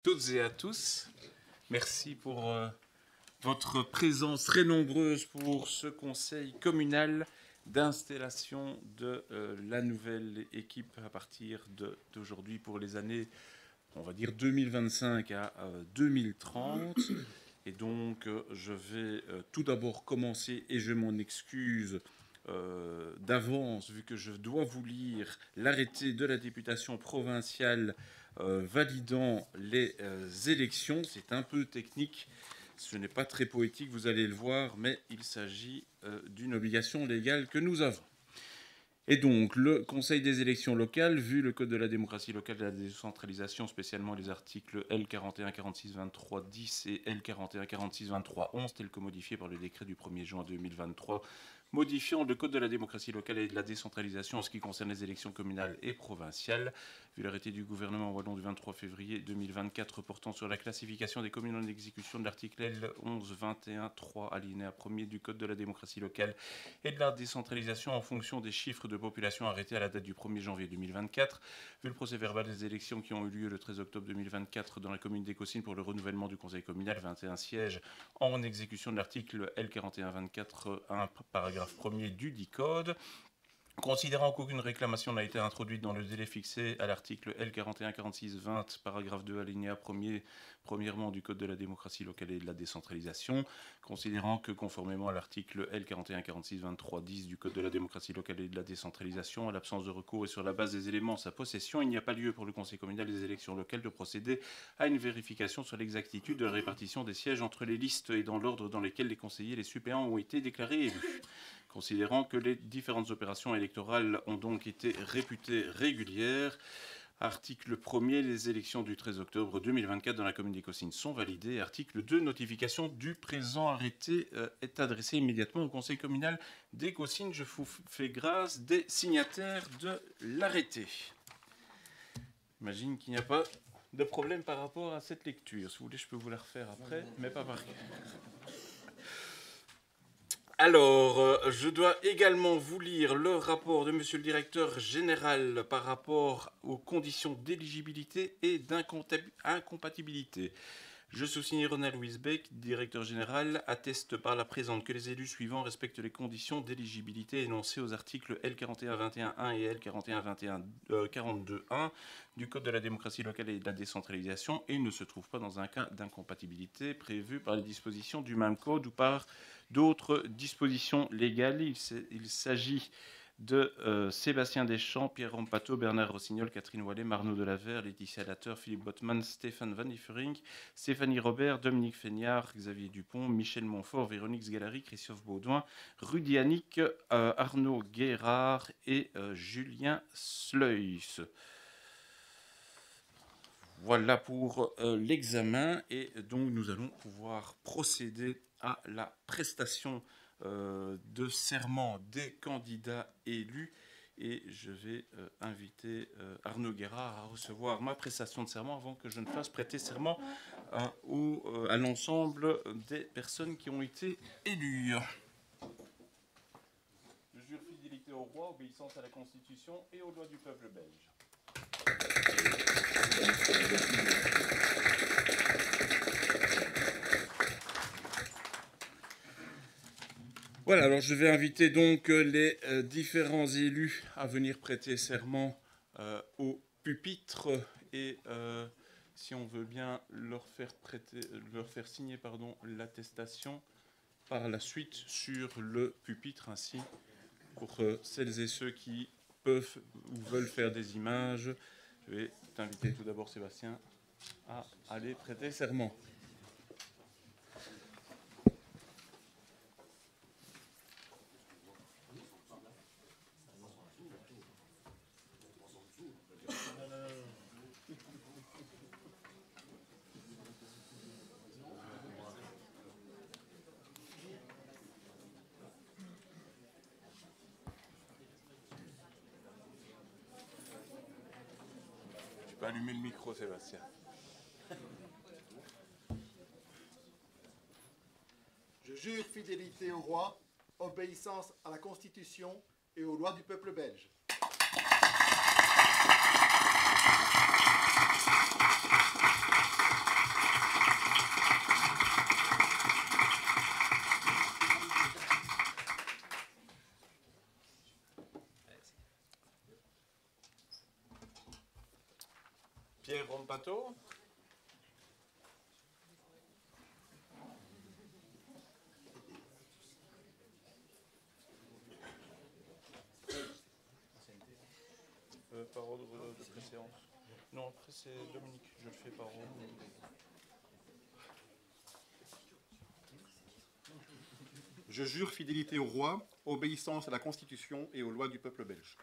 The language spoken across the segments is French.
Toutes et à tous, merci pour votre présence très nombreuse pour ce conseil communal d'installation de la nouvelle équipe à partir d'aujourd'hui pour les années, on va dire 2025 à 2030. Et donc je vais tout d'abord commencer, et je m'en excuse d'avance, vu que je dois vous lire l'arrêté de la députation provinciale validant les élections. C'est un peu technique, ce n'est pas très poétique, vous allez le voir, mais il s'agit d'une obligation légale que nous avons. Et donc, le Conseil des élections locales, vu le Code de la démocratie locale et de la décentralisation, spécialement les articles L41 46 23 10 et L41 46 23 11, tels que modifiés par le décret du 1er juin 2023, modifiant le Code de la démocratie locale et de la décentralisation en ce qui concerne les élections communales et provinciales, vu l'arrêté du gouvernement wallon du 23 février 2024 portant sur la classification des communes en exécution de l'article L 11 21 3 alinéa 1er du Code de la démocratie locale et de la décentralisation en fonction des chiffres de population arrêtés à la date du 1er janvier 2024, vu le procès verbal des élections qui ont eu lieu le 13 octobre 2024 dans la commune d'Écossynes pour le renouvellement du conseil communal, 21 sièges en exécution de l'article L4124.1 paragraphe 1er du DICODE. Considérant qu'aucune réclamation n'a été introduite dans le délai fixé à l'article L414620, paragraphe 2, alinéa 1er, premièrement du Code de la démocratie locale et de la décentralisation, considérant que conformément à l'article L41462310 du Code de la démocratie locale et de la décentralisation, à l'absence de recours et sur la base des éléments en sa possession, il n'y a pas lieu pour le Conseil communal des élections locales de procéder à une vérification sur l'exactitude de la répartition des sièges entre les listes et dans l'ordre dans lesquels les conseillers et les suppléants ont été déclarés élus. Considérant que les différentes opérations électorales ont donc été réputées régulières, article 1er, les élections du 13 octobre 2024 dans la commune d'Écossynes sont validées. Article 2, notification du présent arrêté est adressée immédiatement au conseil communal d'Écossynes. Je vous fais grâce des signataires de l'arrêté. J'imagine qu'il n'y a pas de problème par rapport à cette lecture. Si vous voulez, je peux vous la refaire après, mais pas par cœur. Alors, je dois également vous lire le rapport de Monsieur le Directeur Général par rapport aux conditions d'éligibilité et d'incompatibilité. Je sous-signe Ronald-Louis Beck, Directeur Général, atteste par la présente que les élus suivants respectent les conditions d'éligibilité énoncées aux articles L4121.1 et L4142.1 du Code de la démocratie locale et de la décentralisation et ne se trouvent pas dans un cas d'incompatibilité prévu par les dispositions du même code ou par d'autres dispositions légales. Il s'agit de Sébastien Deschamps, Pierre Rampato, Bernard Rossignol, Catherine Wallet, Marnaud Delaverre, Laetitia Latter, Philippe Botman, Stéphane Van Differing, Stéphanie Robert, Dominique Feignard, Xavier Dupont, Michel Montfort, Véronique Sgalary, Christophe Baudouin, Rudy Annick, Arnaud Guérard et Julien Sleuys. Voilà pour l'examen et donc nous allons pouvoir procéder à la prestation de serment des candidats élus et je vais inviter Arnaud Guérard à recevoir ma prestation de serment avant que je ne fasse prêter serment à l'ensemble des personnes qui ont été élues. Je jure fidélité au roi, obéissance à la Constitution et aux lois du peuple belge. Voilà, alors je vais inviter donc les différents élus à venir prêter serment au pupitre et si on veut bien leur faire signer l'attestation par la suite sur le pupitre, ainsi pour celles et ceux qui peuvent ou veulent faire des images. Je vais t'inviter tout d'abord, Sébastien, à aller prêter serment. Tu peux allumer le micro, Sébastien. Je jure fidélité au roi, obéissance à la Constitution et aux lois du peuple belge. Watteau. Par ordre de préséance. Non, après c'est Dominique, je le fais par ordre. Je jure fidélité au roi, obéissance à la Constitution et aux lois du peuple belge.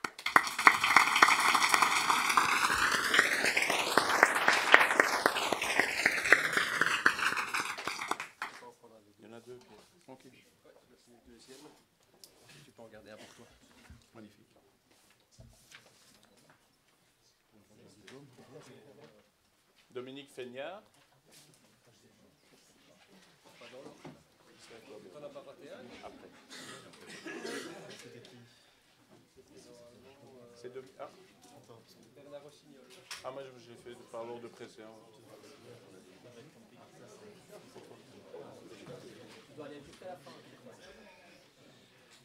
Il y en a deux. Ok. Le deuxième, tu peux en garder un pour toi. Magnifique. Dominique Feignard. T'en as pas raté un? Après. C'est Dominique. Ah. Bernard Rossignol. Ah, moi je l'ai fait par l'ordre de préséance. Tu dois aller jusqu'à la fin.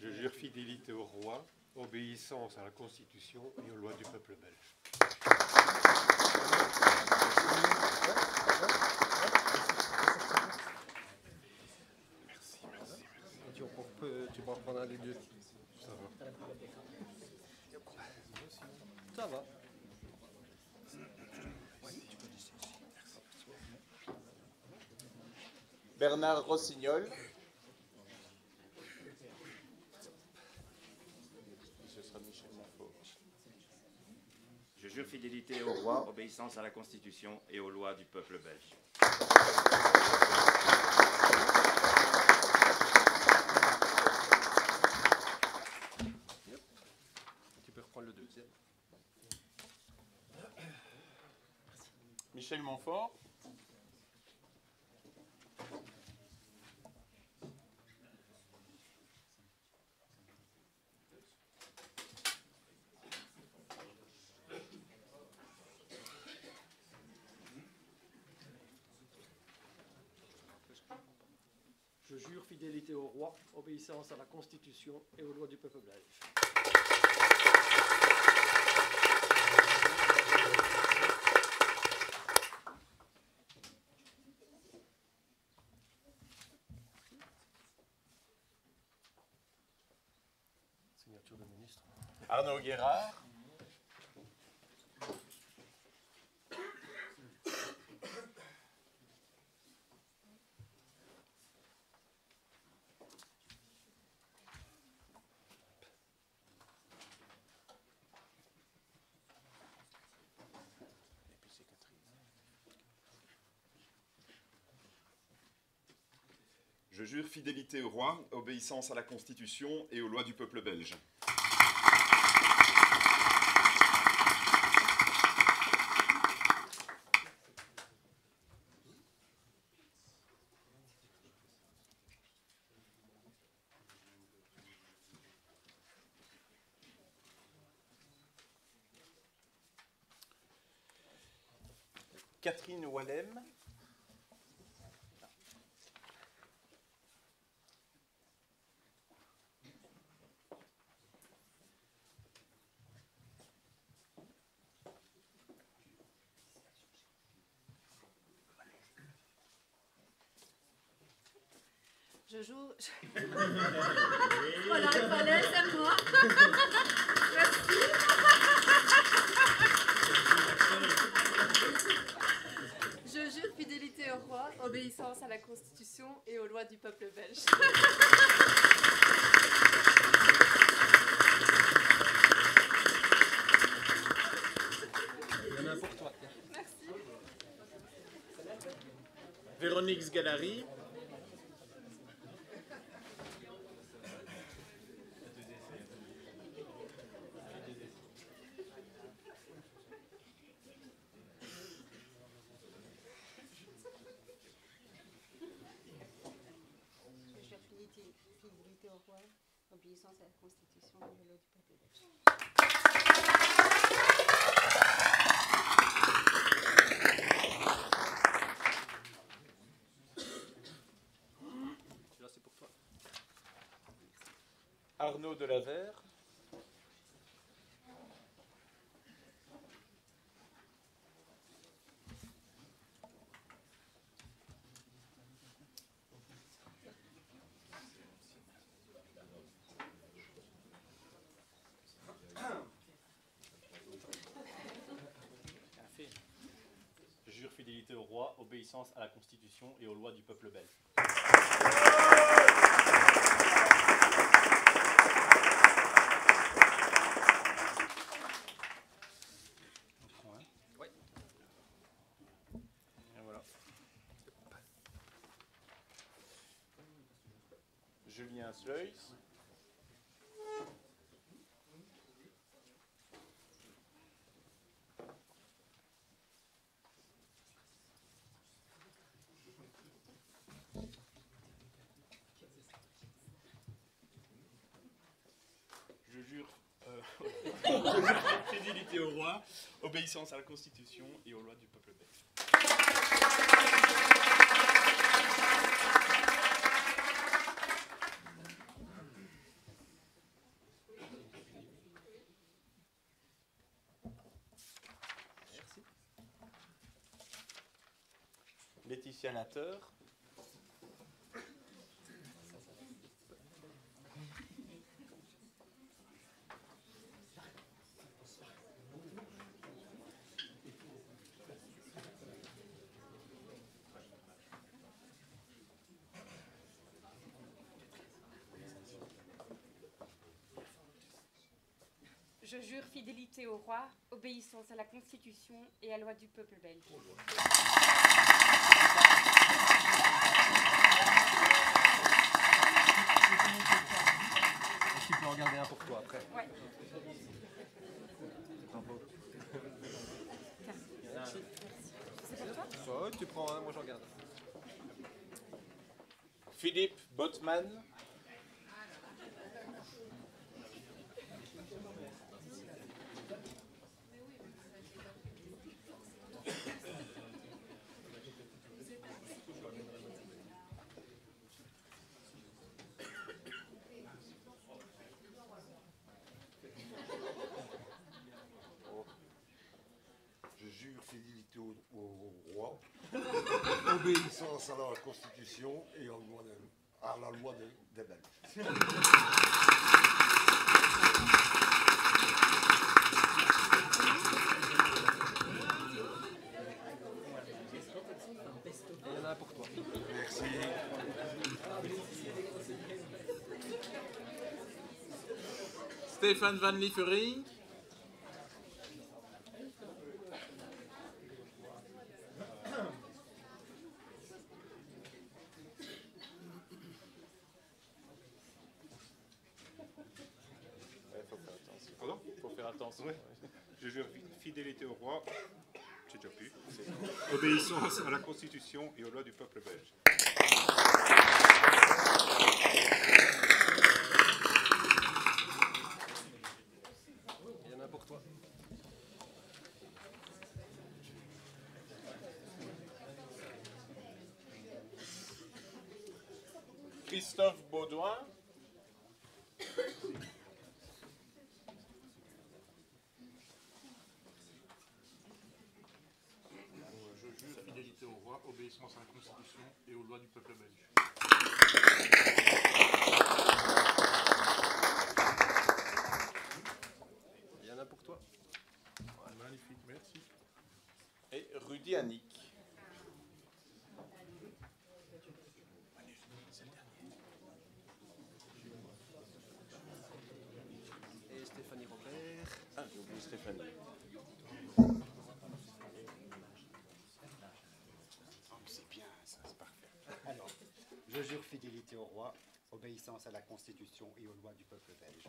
Je jure fidélité au roi, obéissance à la Constitution et aux lois du peuple belge. Tu peux en prendre un des deux. Ça va. Ça va. Bernard Rossignol. Ce sera Michel Montfort. Je jure fidélité au roi, obéissance à la Constitution et aux lois du peuple belge. Tu peux reprendre le deuxième. Michel Montfort. Je jure fidélité au roi, obéissance à la Constitution et aux lois du peuple belge. Signature de ministre. Arnaud Guérard. Je jure fidélité au roi, obéissance à la Constitution et aux lois du peuple belge. Catherine Wallem. Je joue. Voilà, il fallait, c'est moi. Merci. Je jure fidélité au roi, obéissance à la Constitution et aux lois du peuple belge. Il y en a un pour toi. Merci. Véronique Sgalari. Fidélité au roi, obéissance à la Constitution et aux lois du peuple belge. Celui-là, c'est pour toi. Arnaud Delavert. obéissance à la Constitution et aux lois du peuple belge. Oui. Et voilà. Julien Sleuil. Je jure fidélité au roi, obéissance à la Constitution et aux lois du peuple belge. Merci. Laetitia Natter. Je jure fidélité au roi, obéissance à la Constitution et à la loi du peuple belge. Tu peux en garder un pour toi après. Ouais. C'est pour toi ? Ouais, tu prends un, moi j'en garde. Philippe Botman. Je jure fidélité au roi, obéissance à la Constitution et à la loi des Belges. Il y en a un pour toi. Merci. Stéphane Van Liefering. Pardon ? Faut faire attention. Ouais. Je jure fidélité au roi, j'ai déjà pu, obéissance à la Constitution et aux lois du peuple belge. Il y en a un pour toi. Christophe Baudouin. Je jure fidélité au roi, obéissance à la Constitution et aux lois du peuple belge. Il y en a pour toi. Magnifique, merci. Et Rudy Annick. Et Stéphanie Robert. Ah, j'ai oublié Stéphanie. C'est bien, ça, c'est parfait. Alors, je jure fidélité au roi, obéissance à la Constitution et aux lois du peuple belge.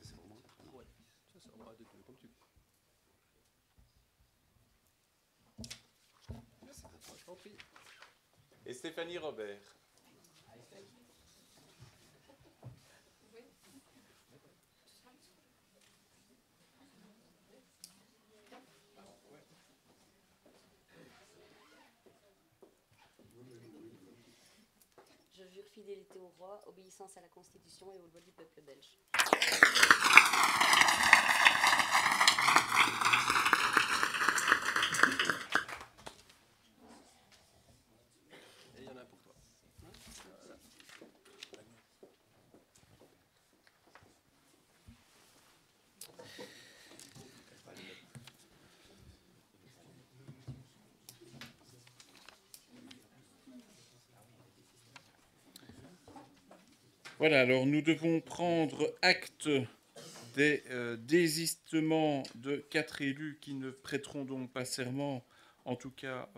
C'est pour moi. Ouais, ça sera un, deux, comme tu veux. Merci beaucoup. Je t'en prie. Et Stéphanie Robert. Je jure fidélité au roi, obéissance à la Constitution et aux lois du peuple belge. Et il y en a un pour toi. Voilà. Voilà, alors nous devons prendre acte des désistements de 4 élus qui ne prêteront donc pas serment, en tout cas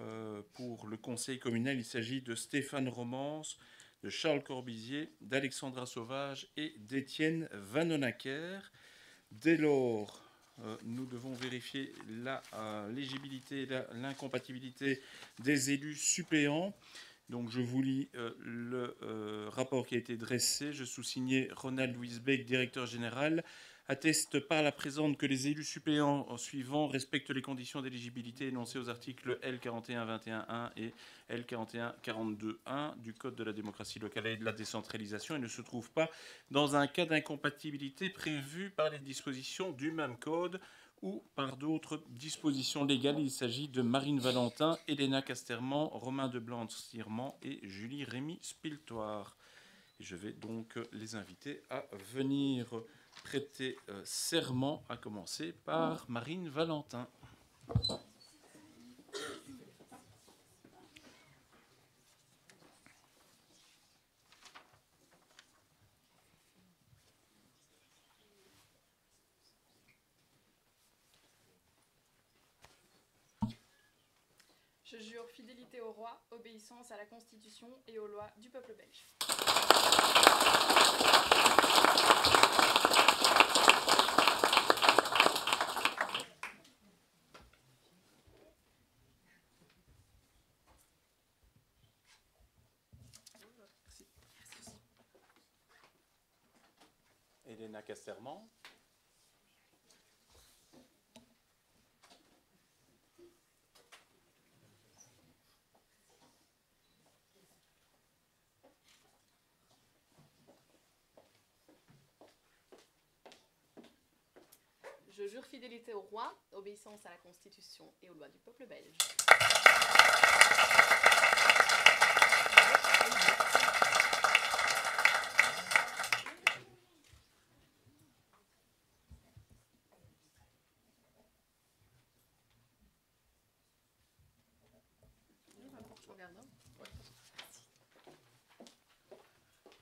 pour le conseil communal. Il s'agit de Stéphane Romance, de Charles Corbizier, d'Alexandra Sauvage et d'Étienne Vanonacker. Dès lors, nous devons vérifier la l'éligibilité, l'incompatibilité des élus suppléants. Donc je vous lis le rapport qui a été dressé. Je sous-signais Ronald Louis Beck, directeur général, atteste par la présente que les élus suppléants suivants respectent les conditions d'éligibilité énoncées aux articles L4121.1 et L4142.1 du Code de la démocratie locale et de la décentralisation et ne se trouvent pas dans un cas d'incompatibilité prévu par les dispositions du même code ou par d'autres dispositions légales. Il s'agit de Marine Valentin, Elena Casterman, Romain de Blanc-Stirman et Julie Rémy-Spiltoire. Et je vais donc les inviter à venir prêter serment, à commencer par Marine Valentin. Je jure fidélité au roi, obéissance à la Constitution et aux lois du peuple belge. Elena Casterman. Je jure fidélité au roi, obéissance à la Constitution et aux lois du peuple belge.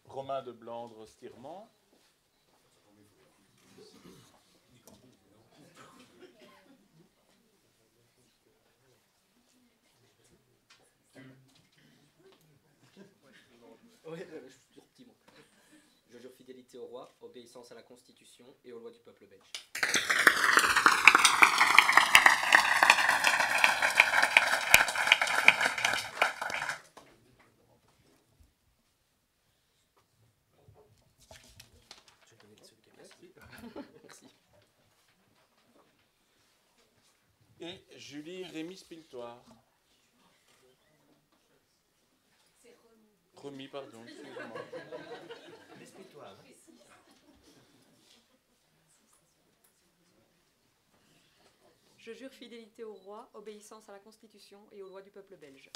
Romain de Blandre-Stirman. Je jure fidélité au roi, obéissance à la Constitution et aux lois du peuple belge. Merci. Et Julie Rémy-Spiltoire. Remis, pardon, excusez-moi. Je jure fidélité au roi, obéissance à la Constitution et aux lois du peuple belge.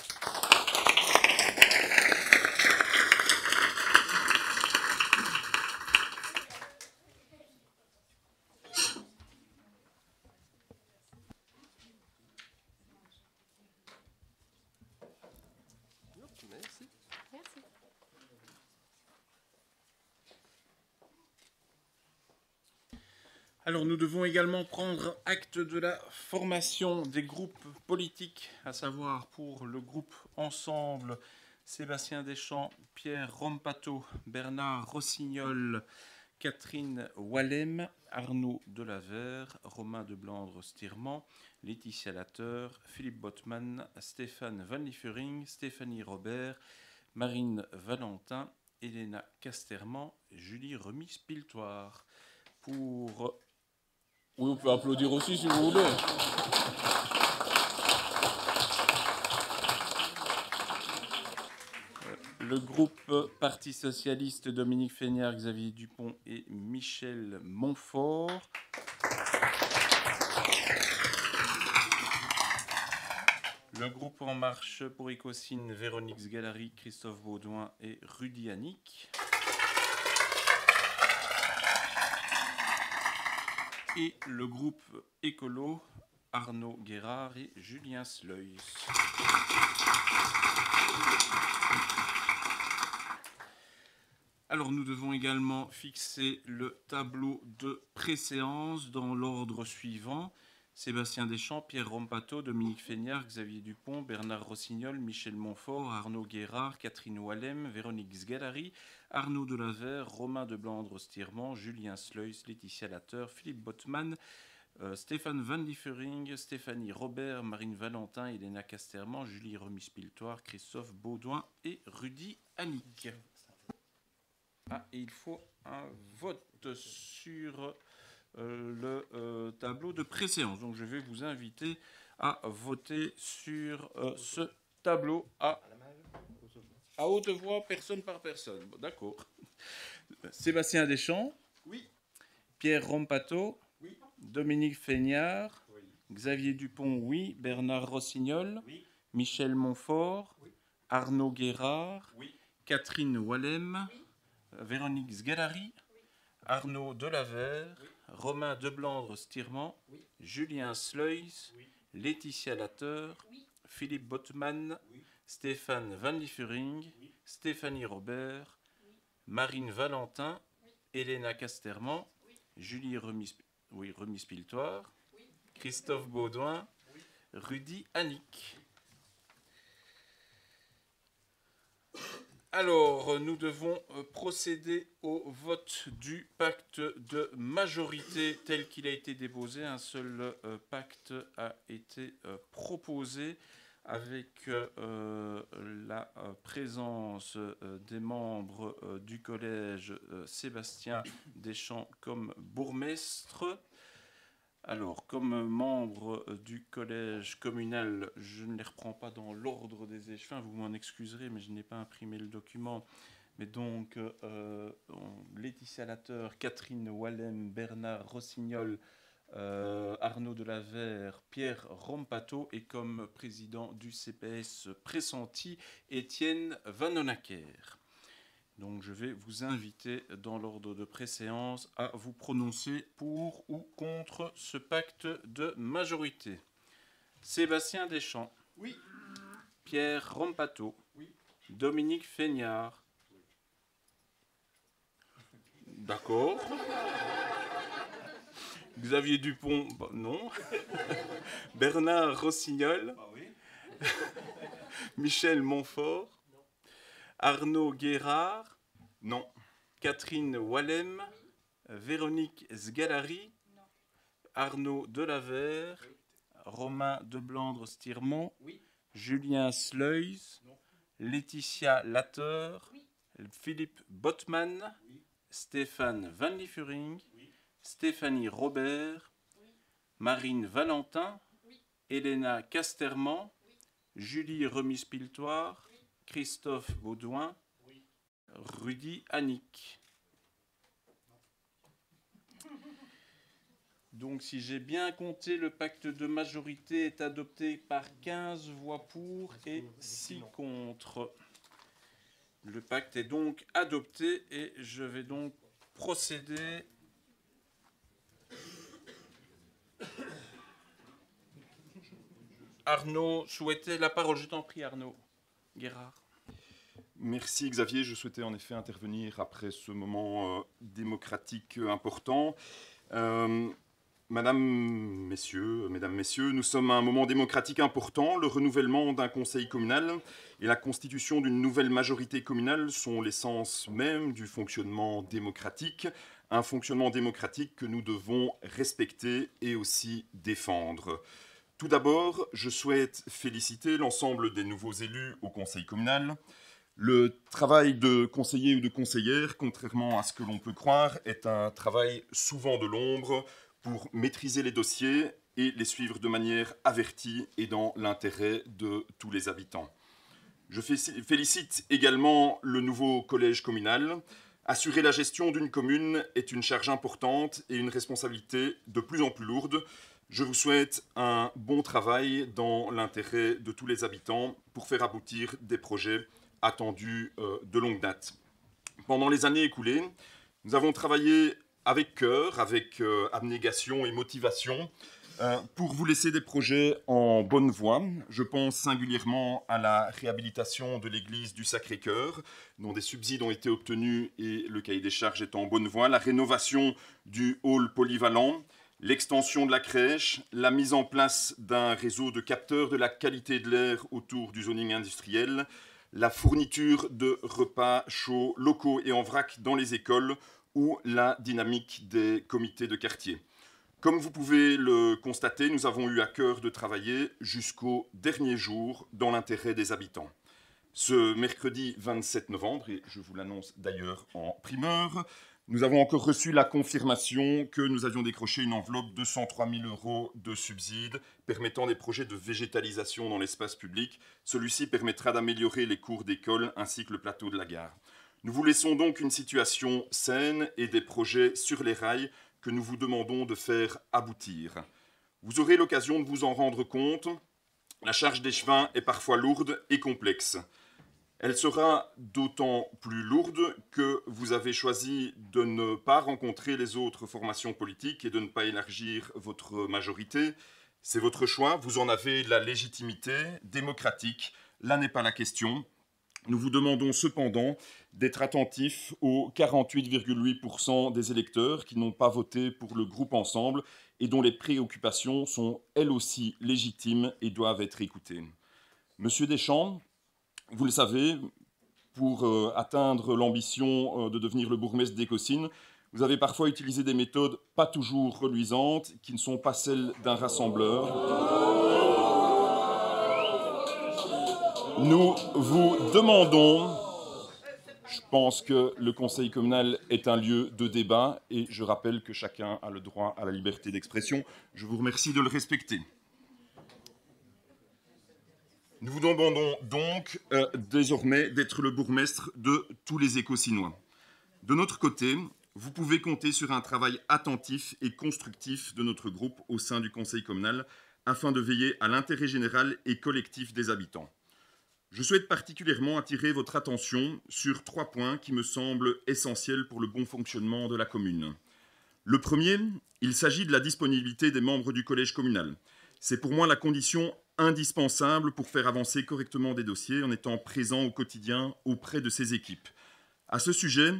Merci. Merci. Alors nous devons également prendre acte de la formation des groupes politiques, à savoir pour le groupe Ensemble, Sébastien Deschamps, Pierre Rompato, Bernard Rossignol, Catherine Wallem, Arnaud Delavert, Romain de Blandre-Stirman, Laetitia Latteur, Philippe Bottmann, Stéphane Van Liefering, Stéphanie Robert, Marine Valentin, Elena Casterman, Julie Rémy-Spiltoire. Pour... Oui, on peut applaudir aussi si vous voulez. Le groupe Parti Socialiste, Dominique Feignard, Xavier Dupont et Michel Montfort. Le groupe En Marche pour Écosine, Véronique Sgalari, Christophe Baudouin et Rudy Annick. Et le groupe Écolo, Arnaud Guérard et Julien Sleuys. Alors, nous devons également fixer le tableau de préséance dans l'ordre suivant. Sébastien Deschamps, Pierre Rompato, Dominique Feignard, Xavier Dupont, Bernard Rossignol, Michel Montfort, Arnaud Guérard, Catherine Wallem, Véronique Sgalari, Arnaud Delaver, Romain de Blandre-Stirement, Julien Sleus, Laetitia Lateur, Philippe Botman, Stéphane Van Liefering, Stéphanie Robert, Marine Valentin, Elena Casterman, Julie Remis-Piltoire, Christophe Baudouin et Rudy Annick. Ah, et il faut un vote sur le tableau de préséance. Donc je vais vous inviter à voter sur ce tableau à haute voix, personne par personne. Bon, d'accord. Sébastien Deschamps. Oui. Pierre Rompato. Oui. Dominique Feignard. Oui. Xavier Dupont, oui. Bernard Rossignol. Oui. Michel Montfort. Oui. Arnaud Guérard. Oui. Catherine Wallem. Oui. Véronique Sgalari. Oui. Arnaud Delaver. Oui. Romain de Blandre-Stirement. Oui. Julien Sleus. Oui. Laetitia Lateur. Oui. Philippe Botman. Oui. Stéphane Van Liefering. Oui. Stéphanie Robert. Oui. Marine Valentin. Oui. Elena Casterman. Oui. Julie Remis-Piltoire. Oui. Christophe Baudouin. Oui. Rudy Annick. Alors, nous devons procéder au vote du pacte de majorité tel qu'il a été déposé. Un seul pacte a été proposé avec la présence des membres du collège Sébastien Deschamps comme bourgmestre. Alors, comme membre du collège communal, je ne les reprends pas dans l'ordre des échevins, vous m'en excuserez, mais je n'ai pas imprimé le document. Mais donc, Laetitia Lateur, Catherine Wallem, Bernard Rossignol, Arnaud Delaver, Pierre Rompato et comme président du CPS pressenti, Étienne Vanonacker. Donc je vais vous inviter dans l'ordre de préséance à vous prononcer pour ou contre ce pacte de majorité. Sébastien Deschamps. Oui. Pierre Rompato. Oui. Dominique Feignard. Oui. D'accord. Xavier Dupont, bah, non. Bernard Rossignol. Bah oui. Michel Montfort. Non. Arnaud Guérard. Non. Catherine Wallem. Véronique Sgalari. Non. Arnaud Delaver. Oui. Romain de Blandre-Stirement. Oui. Julien Sleus. Non. Laetitia Lateur. Oui. Philippe Botman. Oui. Stéphane Van Liefering. Oui. Stéphanie Robert. Oui. Marine Valentin. Oui. Elena Casterman. Oui. Julie Remis-Piltoire. Oui. Christophe Baudouin. Oui. Rudy Annick. Donc, si j'ai bien compté, le pacte de majorité est adopté par 15 voix pour et 6 contre. Le pacte est donc adopté et je vais donc procéder Arnaud souhaitait la parole. Je t'en prie, Arnaud. Guérard. Merci Xavier, je souhaitais en effet intervenir après ce moment démocratique important. Mesdames, Messieurs, nous sommes à un moment démocratique important. Le renouvellement d'un conseil communal et la constitution d'une nouvelle majorité communale sont l'essence même du fonctionnement démocratique. Un fonctionnement démocratique que nous devons respecter et aussi défendre. Tout d'abord, je souhaite féliciter l'ensemble des nouveaux élus au conseil communal. Le travail de conseiller ou de conseillère, contrairement à ce que l'on peut croire, est un travail souvent de l'ombre pour maîtriser les dossiers et les suivre de manière avertie et dans l'intérêt de tous les habitants. Je félicite également le nouveau collège communal. Assurer la gestion d'une commune est une charge importante et une responsabilité de plus en plus lourde. Je vous souhaite un bon travail dans l'intérêt de tous les habitants pour faire aboutir des projets attendus de longue date. Pendant les années écoulées, nous avons travaillé avec cœur, avec abnégation et motivation Pour vous laisser des projets en bonne voie, je pense singulièrement à la réhabilitation de l'église du Sacré-Cœur, dont des subsides ont été obtenus et le cahier des charges est en bonne voie, la rénovation du hall polyvalent, l'extension de la crèche, la mise en place d'un réseau de capteurs de la qualité de l'air autour du zoning industriel, la fourniture de repas chauds, locaux et en vrac dans les écoles ou la dynamique des comités de quartier. Comme vous pouvez le constater, nous avons eu à cœur de travailler jusqu'au dernier jour dans l'intérêt des habitants. Ce mercredi 27 novembre, et je vous l'annonce d'ailleurs en primeur, nous avons encore reçu la confirmation que nous avions décroché une enveloppe de 103 000 € de subsides permettant des projets de végétalisation dans l'espace public. Celui-ci permettra d'améliorer les cours d'école ainsi que le plateau de la gare. Nous vous laissons donc une situation saine et des projets sur les rails que nous vous demandons de faire aboutir. Vous aurez l'occasion de vous en rendre compte, la charge d'échevin est parfois lourde et complexe. Elle sera d'autant plus lourde que vous avez choisi de ne pas rencontrer les autres formations politiques et de ne pas élargir votre majorité. C'est votre choix, vous en avez la légitimité démocratique, là n'est pas la question. Nous vous demandons cependant d'être attentifs aux 48,8% des électeurs qui n'ont pas voté pour le groupe Ensemble et dont les préoccupations sont elles aussi légitimes et doivent être écoutées. Monsieur Deschamps, vous le savez, pour atteindre l'ambition de devenir le bourgmestre d'Écosine, vous avez parfois utilisé des méthodes pas toujours reluisantes, qui ne sont pas celles d'un rassembleur. Nous vous demandons, je pense que le conseil communal est un lieu de débat et je rappelle que chacun a le droit à la liberté d'expression. Je vous remercie de le respecter. Nous vous demandons donc désormais d'être le bourgmestre de tous les Écosinois. De notre côté, vous pouvez compter sur un travail attentif et constructif de notre groupe au sein du conseil communal afin de veiller à l'intérêt général et collectif des habitants. Je souhaite particulièrement attirer votre attention sur 3 points qui me semblent essentiels pour le bon fonctionnement de la commune. Le premier, il s'agit de la disponibilité des membres du collège communal. C'est pour moi la condition indispensable pour faire avancer correctement des dossiers en étant présent au quotidien auprès de ces équipes. À ce sujet,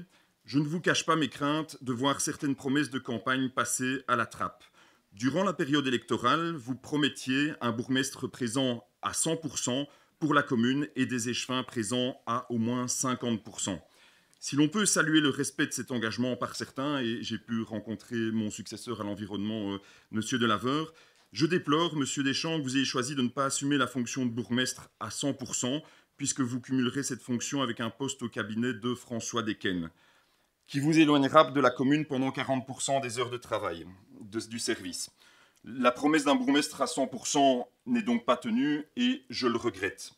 je ne vous cache pas mes craintes de voir certaines promesses de campagne passer à la trappe. Durant la période électorale, vous promettiez un bourgmestre présent à 100% pour la commune et des échevins présents à au moins 50%. Si l'on peut saluer le respect de cet engagement par certains, et j'ai pu rencontrer mon successeur à l'environnement, M. Delaveur, je déplore, M. Deschamps, que vous ayez choisi de ne pas assumer la fonction de bourgmestre à 100%, puisque vous cumulerez cette fonction avec un poste au cabinet de François Desquesnes, qui vous éloignera de la commune pendant 40% des heures de travail du service. La promesse d'un bourgmestre à 100% n'est donc pas tenue et je le regrette.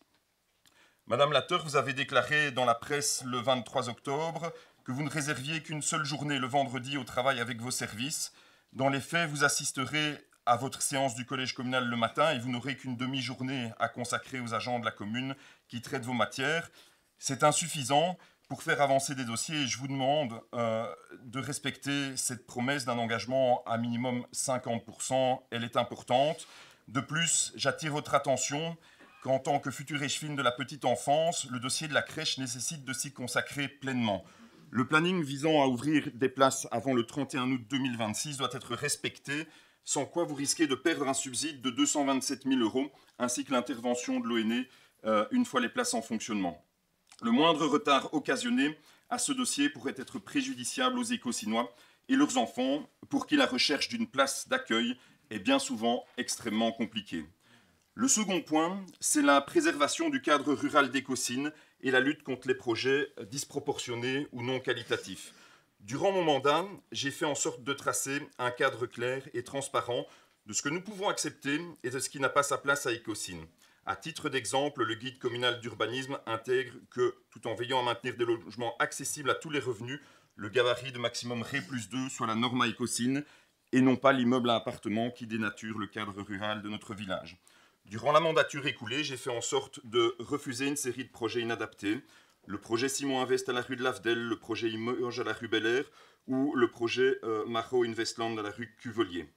Madame Latteur, vous avez déclaré dans la presse le 23 octobre que vous ne réserviez qu'une seule journée le vendredi au travail avec vos services. Dans les faits, vous assisterez à votre séance du collège communal le matin et vous n'aurez qu'une demi-journée à consacrer aux agents de la commune qui traitent vos matières. C'est insuffisant pour faire avancer des dossiers et je vous demande de respecter cette promesse d'un engagement à minimum 50%. Elle est importante. De plus, j'attire votre attention qu'en tant que futur échevine de la petite enfance, le dossier de la crèche nécessite de s'y consacrer pleinement. Le planning visant à ouvrir des places avant le 31 août 2026 doit être respecté, sans quoi vous risquez de perdre un subside de 227 000 € ainsi que l'intervention de l'ONE une fois les places en fonctionnement. Le moindre retard occasionné à ce dossier pourrait être préjudiciable aux Écosinois et leurs enfants, pour qui la recherche d'une place d'accueil est bien souvent extrêmement compliquée. Le second point, c'est la préservation du cadre rural d'Écosine et la lutte contre les projets disproportionnés ou non qualitatifs. Durant mon mandat, j'ai fait en sorte de tracer un cadre clair et transparent de ce que nous pouvons accepter et de ce qui n'a pas sa place à Écosine. À titre d'exemple, le guide communal d'urbanisme intègre que, tout en veillant à maintenir des logements accessibles à tous les revenus, le gabarit de maximum Ré+2 soit la norme à Écosine et non pas l'immeuble à appartement qui dénature le cadre rural de notre village. Durant la mandature écoulée, j'ai fait en sorte de refuser une série de projets inadaptés. Le projet Simon Invest à la rue de Lavdel, le projet Imoge à la rue Bel Air ou le projet Maro Investland à la rue Cuvelier.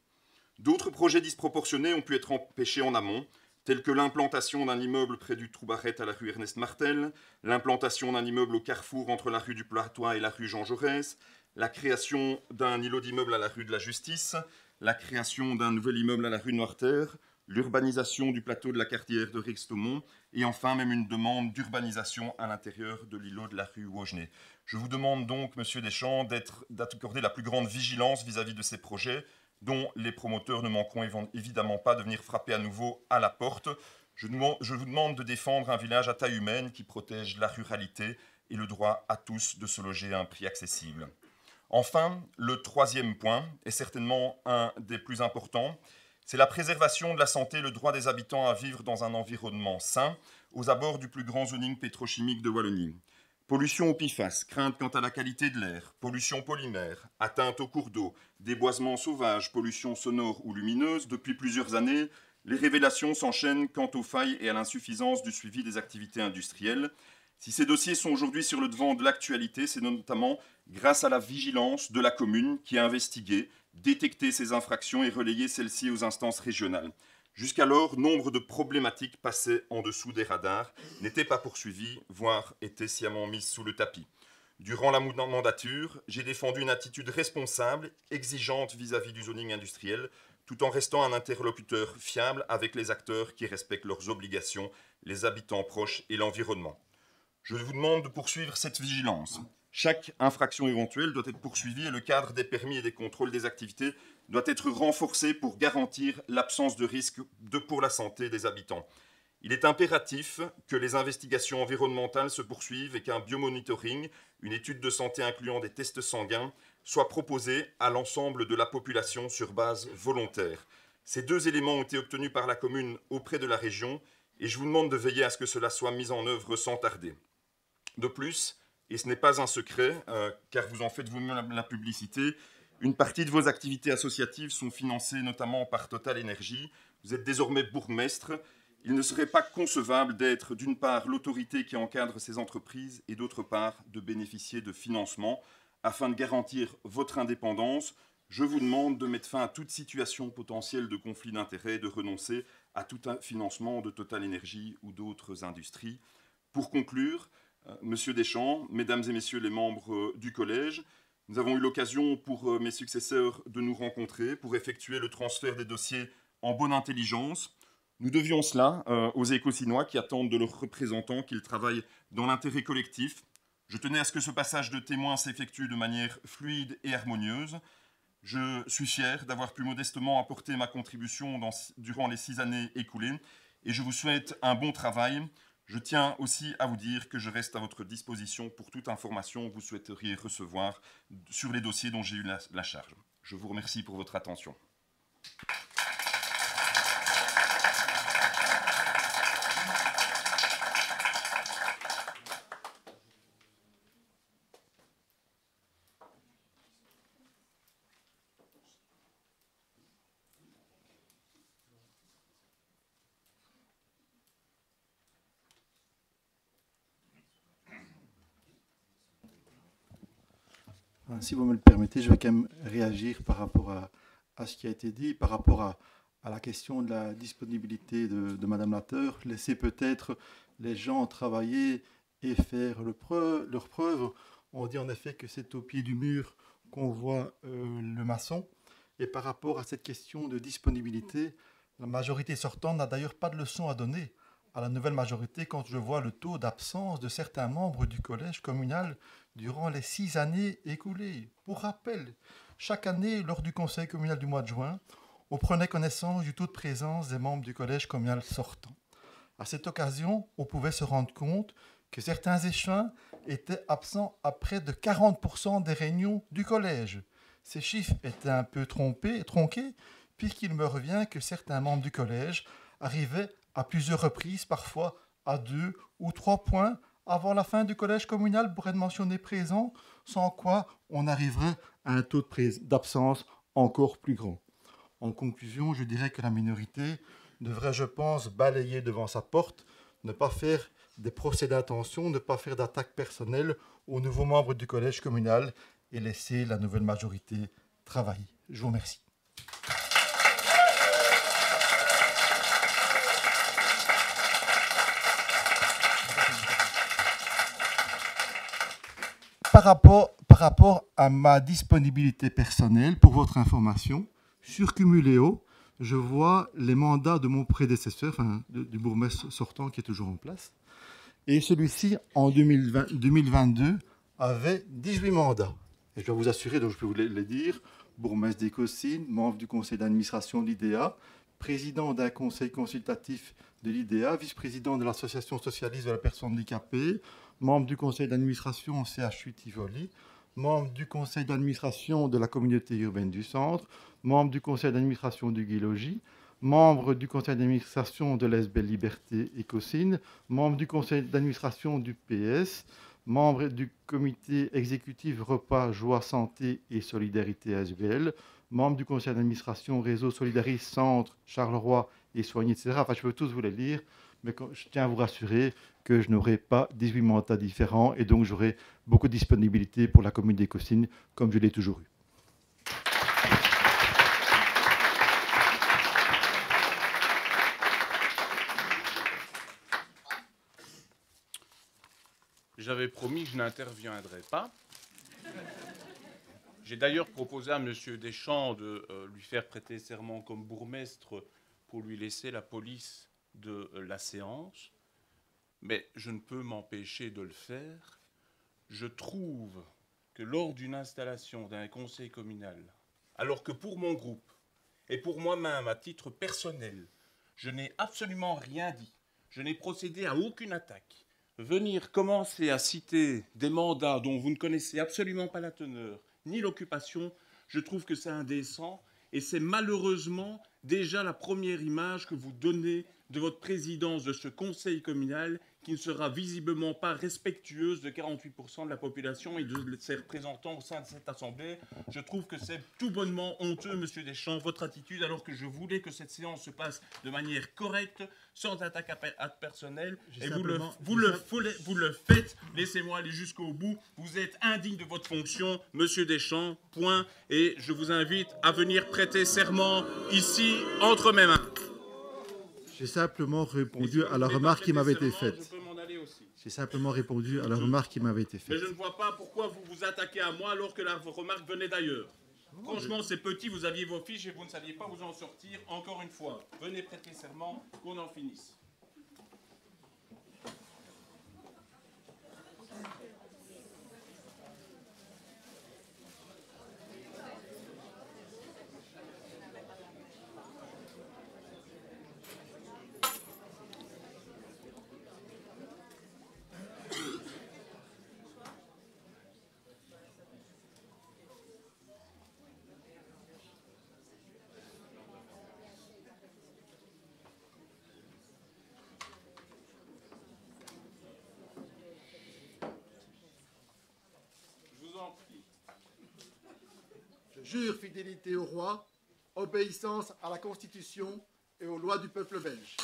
D'autres projets disproportionnés ont pu être empêchés en amont, tels que l'implantation d'un immeuble près du Trou-Barrette à la rue Ernest Martel, l'implantation d'un immeuble au carrefour entre la rue du Platois et la rue Jean Jaurès, la création d'un îlot d'immeuble à la rue de la Justice, la création d'un nouvel immeuble à la rue Noirterre, l'urbanisation du plateau de la Cartière de Rixtomont et enfin même une demande d'urbanisation à l'intérieur de l'îlot de la rue Waugenet. Je vous demande donc, Monsieur Deschamps, d'accorder la plus grande vigilance vis-à-vis de ces projets dont les promoteurs ne manqueront évidemment pas de venir frapper à nouveau à la porte. Je vous demande de défendre un village à taille humaine qui protège la ruralité et le droit à tous de se loger à un prix accessible. Enfin, le troisième point est certainement un des plus importants. C'est la préservation de la santé et le droit des habitants à vivre dans un environnement sain aux abords du plus grand zoning pétrochimique de Wallonie. Pollution au PFAS, crainte quant à la qualité de l'air, pollution polymère, atteinte aux cours d'eau, déboisement sauvage, pollution sonore ou lumineuse, depuis plusieurs années, les révélations s'enchaînent quant aux failles et à l'insuffisance du suivi des activités industrielles. Si ces dossiers sont aujourd'hui sur le devant de l'actualité, c'est notamment grâce à la vigilance de la commune qui a investigué, détecté ces infractions et relayé celles-ci aux instances régionales. Jusqu'alors, nombre de problématiques passaient en dessous des radars, n'étaient pas poursuivies, voire étaient sciemment mises sous le tapis. Durant la mandature, j'ai défendu une attitude responsable, exigeante vis-à-vis du zoning industriel, tout en restant un interlocuteur fiable avec les acteurs qui respectent leurs obligations, les habitants proches et l'environnement. Je vous demande de poursuivre cette vigilance. Chaque infraction éventuelle doit être poursuivie et le cadre des permis et des contrôles des activités doit être renforcé pour garantir l'absence de risque pour la santé des habitants. Il est impératif que les investigations environnementales se poursuivent et qu'un biomonitoring, une étude de santé incluant des tests sanguins, soit proposé à l'ensemble de la population sur base volontaire. Ces deux éléments ont été obtenus par la commune auprès de la région et je vous demande de veiller à ce que cela soit mis en œuvre sans tarder. De plus, et ce n'est pas un secret, car vous en faites vous-même la publicité, une partie de vos activités associatives sont financées notamment par Total Énergie. Vous êtes désormais bourgmestre. Il ne serait pas concevable d'être d'une part l'autorité qui encadre ces entreprises et d'autre part de bénéficier de financement. Afin de garantir votre indépendance, je vous demande de mettre fin à toute situation potentielle de conflit d'intérêts et de renoncer à tout un financement de Total Énergie ou d'autres industries. Pour conclure, Monsieur Deschamps, Mesdames et Messieurs les membres du Collège, nous avons eu l'occasion pour mes successeurs de nous rencontrer pour effectuer le transfert des dossiers en bonne intelligence. Nous devions cela aux Écossinois qui attendent de leurs représentants qu'ils travaillent dans l'intérêt collectif. Je tenais à ce que ce passage de témoins s'effectue de manière fluide et harmonieuse. Je suis fier d'avoir pu modestement apporter ma contribution durant les 6 années écoulées et je vous souhaite un bon travail. Je tiens aussi à vous dire que je reste à votre disposition pour toute information que vous souhaiteriez recevoir sur les dossiers dont j'ai eu la charge. Je vous remercie pour votre attention. Si vous me le permettez, je vais quand même réagir par rapport à ce qui a été dit, par rapport à la question de la disponibilité de Madame Latteur. Laisser peut-être les gens travailler et faire leurs preuves. On dit en effet que c'est au pied du mur qu'on voit le maçon. Et par rapport à cette question de disponibilité, la majorité sortante n'a d'ailleurs pas de leçon à donner à la nouvelle majorité quand je vois le taux d'absence de certains membres du collège communal durant les 6 années écoulées. Pour rappel, chaque année, lors du conseil communal du mois de juin, on prenait connaissance du taux de présence des membres du collège communal sortant. À cette occasion, on pouvait se rendre compte que certains échevins étaient absents à près de 40% des réunions du collège. Ces chiffres étaient un peu tronqués, puisqu'il me revient que certains membres du collège arrivaient à plusieurs reprises, parfois à 2 ou 3 points avant la fin du collège communal pour être mentionné présent, sans quoi on arriverait à un taux d'absence encore plus grand. En conclusion, je dirais que la minorité devrait, je pense, balayer devant sa porte, ne pas faire des procès d'intention, ne pas faire d'attaques personnelles aux nouveaux membres du collège communal et laisser la nouvelle majorité travailler. Je vous remercie. par rapport à ma disponibilité personnelle, pour votre information, sur Cumuléo, je vois les mandats de mon prédécesseur, enfin du bourgmestre sortant qui est toujours en place. Et celui-ci, en 2022, avait 18 mandats. Et je dois vous assurer, donc je peux vous les dire, bourgmestre d'Écosine, membre du conseil d'administration de l'IDEA, président d'un conseil consultatif de l'IDEA, vice-président de l'association socialiste de la personne handicapée, membre du conseil d'administration CHU Tivoli, membre du conseil d'administration de la communauté urbaine du centre, membre du conseil d'administration du Guy-Logis, membre du conseil d'administration de l'SBL Liberté Écosine, membre du conseil d'administration du PS, membre du comité exécutif Repas, Joie, Santé et Solidarité SBL, membre du conseil d'administration Réseau Solidaris Centre, Charleroi et Soigné, etc. Enfin, je peux tous vous les lire, mais je tiens à vous rassurer que je n'aurai pas 18 mandats différents et donc j'aurai beaucoup de disponibilité pour la commune d'Écosine, comme je l'ai toujours eu. J'avais promis que je n'interviendrai pas. J'ai d'ailleurs proposé à M. Deschamps de lui faire prêter serment comme bourgmestre pour lui laisser la police de la séance. Mais je ne peux m'empêcher de le faire. Je trouve que lors d'une installation d'un conseil communal, alors que pour mon groupe et pour moi-même, à titre personnel, je n'ai absolument rien dit, je n'ai procédé à aucune attaque, venir commencer à citer des mandats dont vous ne connaissez absolument pas la teneur, ni l'occupation, je trouve que c'est indécent et c'est malheureusement déjà la première image que vous donnez de votre présidence de ce conseil communal qui ne sera visiblement pas respectueuse de 48% de la population et de ses représentants au sein de cette assemblée. Je trouve que c'est tout bonnement honteux, Monsieur Deschamps, votre attitude, alors que je voulais que cette séance se passe de manière correcte, sans attaque personnelle. Et vous le faites, laissez-moi aller jusqu'au bout. Vous êtes indigne de votre fonction, Monsieur Deschamps, point. Et je vous invite à venir prêter serment ici, entre mes mains. J'ai simplement répondu à la remarque qui m'avait été faite. J'ai simplement répondu à la remarque qui m'avait été faite. Mais je ne vois pas pourquoi vous vous attaquez à moi alors que la remarque venait d'ailleurs. Franchement, c'est petit, vous aviez vos fiches et vous ne saviez pas vous en sortir. Encore une fois, venez prêter serment, qu'on en finisse. Je jure fidélité au roi, obéissance à la Constitution et aux lois du peuple belge.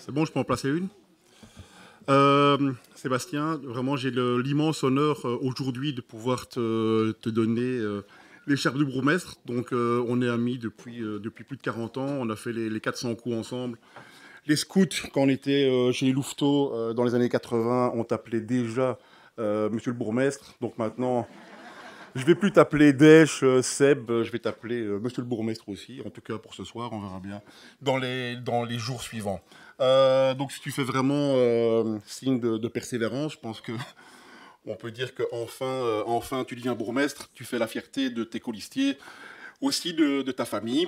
C'est bon, je peux en placer une. Sébastien, vraiment, j'ai l'immense honneur aujourd'hui de pouvoir te donner l'écharpe du bourgmestre. Donc, on est amis depuis plus de 40 ans. On a fait les 400 coups ensemble. Les scouts, quand on était chez les Louveteaux dans les années 80, on t'appelait déjà Monsieur le bourgmestre. Donc maintenant, je ne vais plus t'appeler Desch, Seb, je vais t'appeler Monsieur le bourgmestre aussi. En tout cas, pour ce soir, on verra bien dans les jours suivants. Donc si tu fais vraiment signe de persévérance, je pense que on peut dire qu'enfin tu deviens bourgmestre, tu fais la fierté de tes colistiers, aussi de ta famille,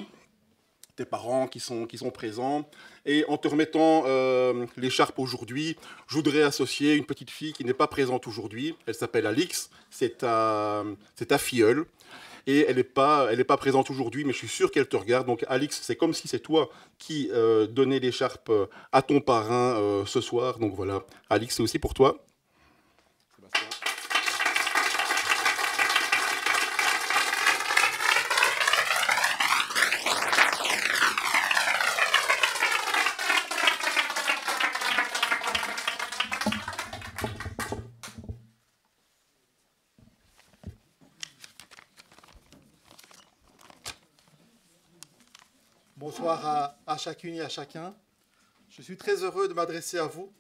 tes parents qui sont présents. Et en te remettant l'écharpe aujourd'hui, je voudrais associer une petite fille qui n'est pas présente aujourd'hui. Elle s'appelle Alix, c'est ta filleule. Et elle n'est pas présente aujourd'hui, mais je suis sûr qu'elle te regarde. Donc Alix, c'est comme si c'est toi qui donnais l'écharpe à ton parrain ce soir. Donc voilà, Alix, c'est aussi pour toi. Sébastien. Bonsoir à chacune et à chacun. Je suis très heureux de m'adresser à vous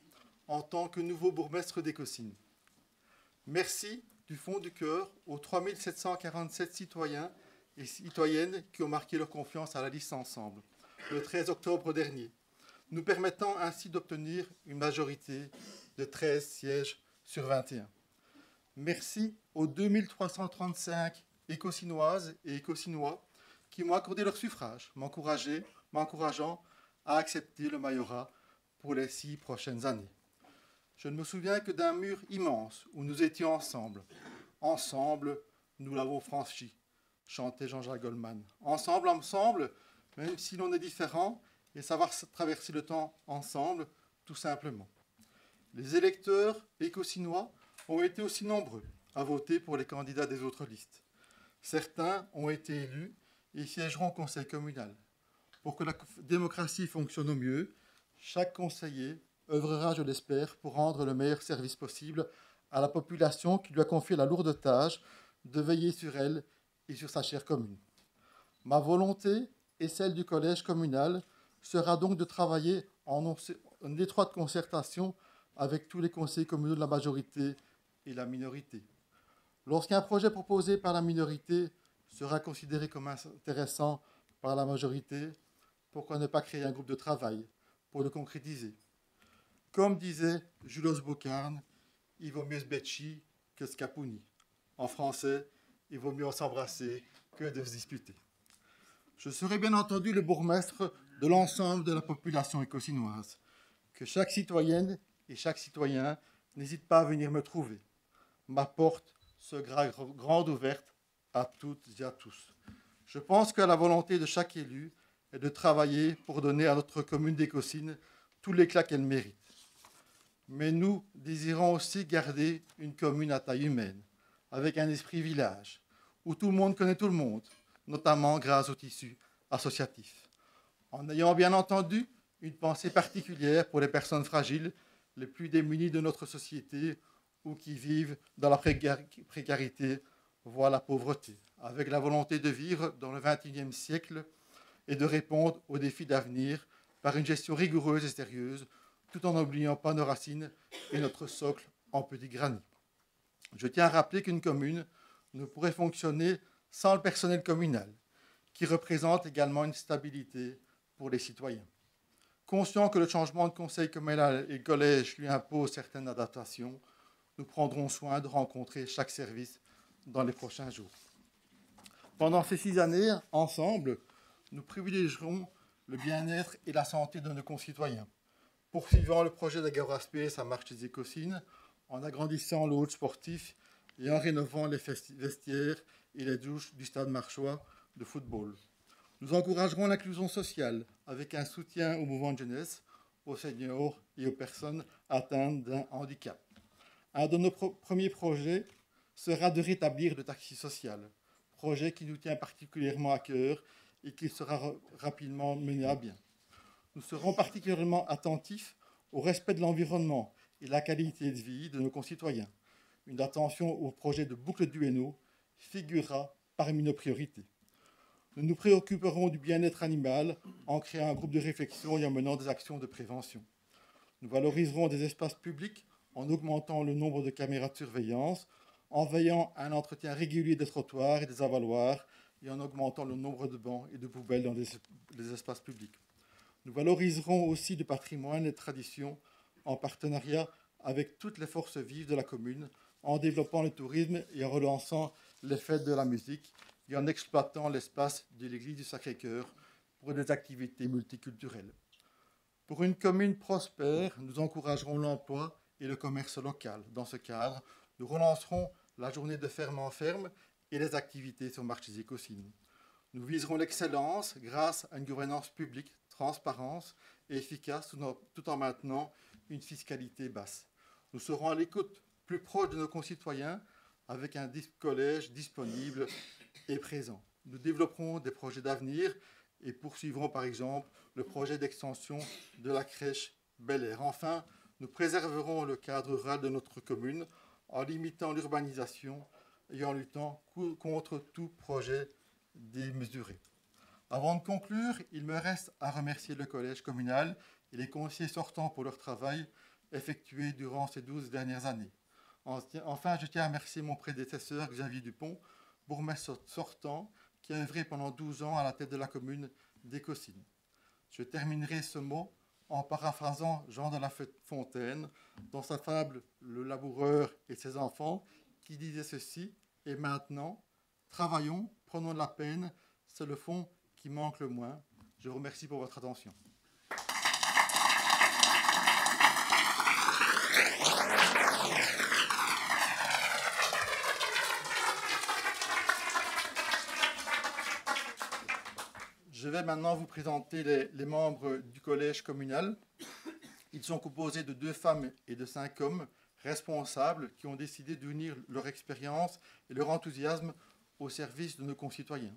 en tant que nouveau bourgmestre d'Écosines. Merci du fond du cœur aux 3747 citoyens et citoyennes qui ont marqué leur confiance à la liste Ensemble le 13 octobre dernier, nous permettant ainsi d'obtenir une majorité de 13 sièges sur 21. Merci aux 2335 Écosinoises et Écosinois qui m'ont accordé leur suffrage, m'encourageant à accepter le majorat pour les 6 prochaines années. Je ne me souviens que d'un mur immense où nous étions ensemble. Ensemble, nous l'avons franchi, chantait Jean-Jacques Goldman. Ensemble, même si l'on est différent, et savoir traverser le temps ensemble, tout simplement. Les électeurs écosinois ont été aussi nombreux à voter pour les candidats des autres listes. Certains ont été élus et siégeront au conseil communal. Pour que la démocratie fonctionne au mieux, chaque conseiller œuvrera, je l'espère, pour rendre le meilleur service possible à la population qui lui a confié la lourde tâche de veiller sur elle et sur sa chère commune. Ma volonté et celle du collège communal sera donc de travailler en étroite concertation avec tous les conseils communaux de la majorité et la minorité. Lorsqu'un projet proposé par la minorité sera considéré comme intéressant par la majorité, pourquoi ne pas créer un groupe de travail pour le concrétiser? Comme disait Julos Bocarne, il vaut mieux se betchi que se capouni. En français, il vaut mieux s'embrasser que de se disputer. Je serai bien entendu le bourgmestre de l'ensemble de la population écosinoise. Que chaque citoyenne et chaque citoyen n'hésite pas à venir me trouver. Ma porte sera grande ouverte à toutes et à tous. Je pense que la volonté de chaque élu est de travailler pour donner à notre commune d'Écosines tout l'éclat qu'elle mérite. Mais nous désirons aussi garder une commune à taille humaine, avec un esprit village, où tout le monde connaît tout le monde, notamment grâce au tissu associatif. En ayant bien entendu une pensée particulière pour les personnes fragiles, les plus démunies de notre société ou qui vivent dans la précarité, voire la pauvreté, avec la volonté de vivre dans le XXIe siècle et de répondre aux défis d'avenir par une gestion rigoureuse et sérieuse, tout en n'oubliant pas nos racines et notre socle en petit granit. Je tiens à rappeler qu'une commune ne pourrait fonctionner sans le personnel communal, qui représente également une stabilité pour les citoyens. Conscient que le changement de conseil communal et collège lui impose certaines adaptations, nous prendrons soin de rencontrer chaque service dans les prochains jours. Pendant ces 6 années, ensemble, nous privilégierons le bien-être et la santé de nos concitoyens, poursuivant le projet d'Agora Space à Marche des Écosines, en agrandissant le hall sportif et en rénovant les vestiaires et les douches du stade marchois de football. Nous encouragerons l'inclusion sociale avec un soutien au mouvement de jeunesse, aux seniors et aux personnes atteintes d'un handicap. Un de nos premiers projets sera de rétablir le taxi social, projet qui nous tient particulièrement à cœur et qui sera rapidement mené à bien. Nous serons particulièrement attentifs au respect de l'environnement et la qualité de vie de nos concitoyens. Une attention au projet de boucle du Hainaut figurera parmi nos priorités. Nous nous préoccuperons du bien-être animal en créant un groupe de réflexion et en menant des actions de prévention. Nous valoriserons des espaces publics en augmentant le nombre de caméras de surveillance, en veillant à un entretien régulier des trottoirs et des avaloirs et en augmentant le nombre de bancs et de poubelles dans les espaces publics. Nous valoriserons aussi le patrimoine et les traditions en partenariat avec toutes les forces vives de la commune, en développant le tourisme et en relançant les fêtes de la musique et en exploitant l'espace de l'église du Sacré-Cœur pour des activités multiculturelles. Pour une commune prospère, nous encouragerons l'emploi et le commerce local. Dans ce cadre, nous relancerons la journée de ferme en ferme et les activités sur Marche des Écosines. Nous viserons l'excellence grâce à une gouvernance publique, transparente et efficace tout en maintenant une fiscalité basse. Nous serons à l'écoute, plus proche de nos concitoyens, avec un collège disponible et présent. Nous développerons des projets d'avenir et poursuivrons par exemple le projet d'extension de la crèche Bel Air. Enfin, nous préserverons le cadre rural de notre commune en limitant l'urbanisation et en luttant contre tout projet démesuré. Avant de conclure, il me reste à remercier le collège communal et les conseillers sortants pour leur travail effectué durant ces 12 dernières années. Enfin, je tiens à remercier mon prédécesseur Xavier Dupont, bourgmestre sortant, qui a œuvré pendant 12 ans à la tête de la commune d'Écosines. Je terminerai ce mot en paraphrasant Jean de La Fontaine dans sa fable « Le laboureur et ses enfants » qui disait ceci: « Et maintenant, travaillons, prenons de la peine, c'est le fond qui manque le moins. » Je vous remercie pour votre attention. Je vais maintenant vous présenter les membres du collège communal. Ils sont composés de 2 femmes et de 5 hommes responsables qui ont décidé d'unir leur expérience et leur enthousiasme au service de nos concitoyens.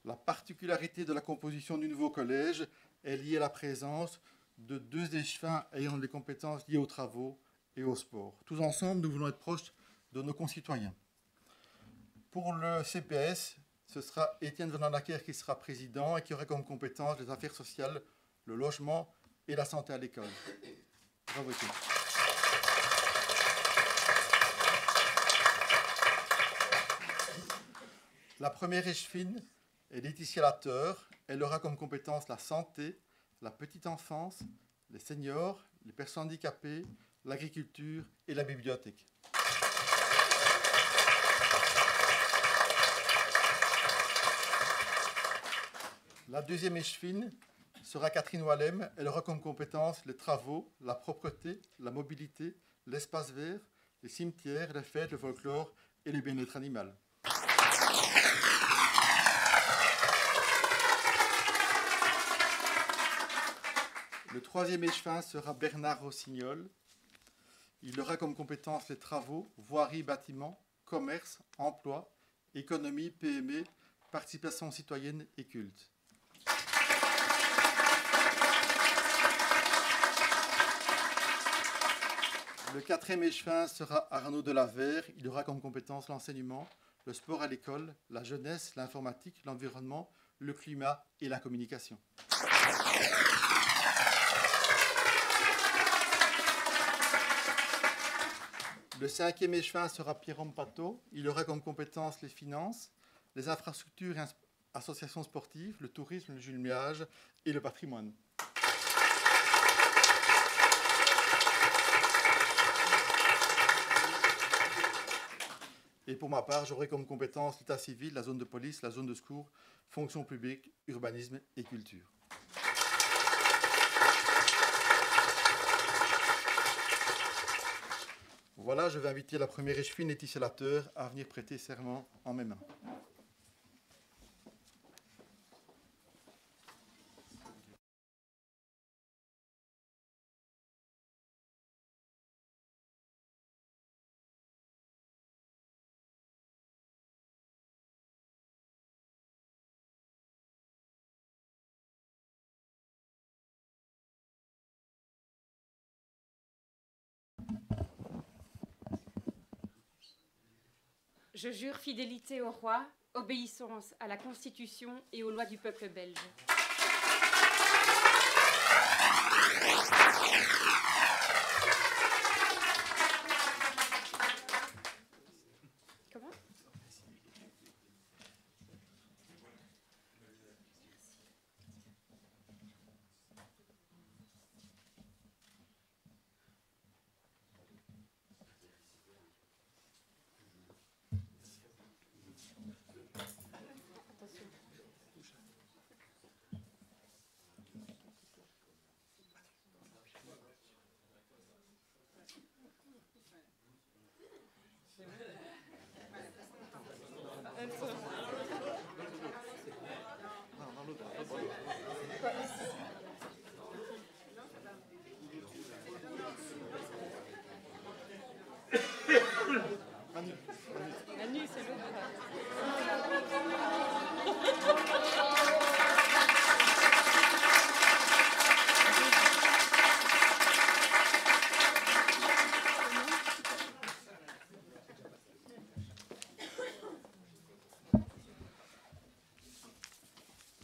La particularité de la composition du nouveau collège est liée à la présence de 2 échevins ayant des compétences liées aux travaux et au sport. Tous ensemble, nous voulons être proches de nos concitoyens. Pour le CPS, ce sera Étienne Venandacker qui sera président et qui aura comme compétence les affaires sociales, le logement et la santé à l'école. Bravo Étienne. La première échevine est Laetitia Latteur. Elle aura comme compétence la santé, la petite enfance, les seniors, les personnes handicapées, l'agriculture et la bibliothèque. La deuxième échevine sera Catherine Wallem. Elle aura comme compétence les travaux, la propreté, la mobilité, l'espace vert, les cimetières, les fêtes, le folklore et le bien-être animal. Le troisième échevin sera Bernard Rossignol. Il aura comme compétence les travaux, voirie, bâtiments, commerce, emploi, économie, PME, participation citoyenne et culte. Le quatrième échevin sera Arnaud Delavert. Il aura comme compétence l'enseignement, le sport à l'école, la jeunesse, l'informatique, l'environnement, le climat et la communication. Le cinquième échevin sera Pierre Pateau. Il aura comme compétence les finances, les infrastructures et associations sportives, le tourisme, le jumelage et le patrimoine. Et pour ma part, j'aurai comme compétence l'état civil, la zone de police, la zone de secours, fonction publique, urbanisme et culture. Voilà, je vais inviter la première échevine, Laetitia Latteur, à venir prêter serment en mes mains. Je jure fidélité au roi, obéissance à la Constitution et aux lois du peuple belge. Comment ?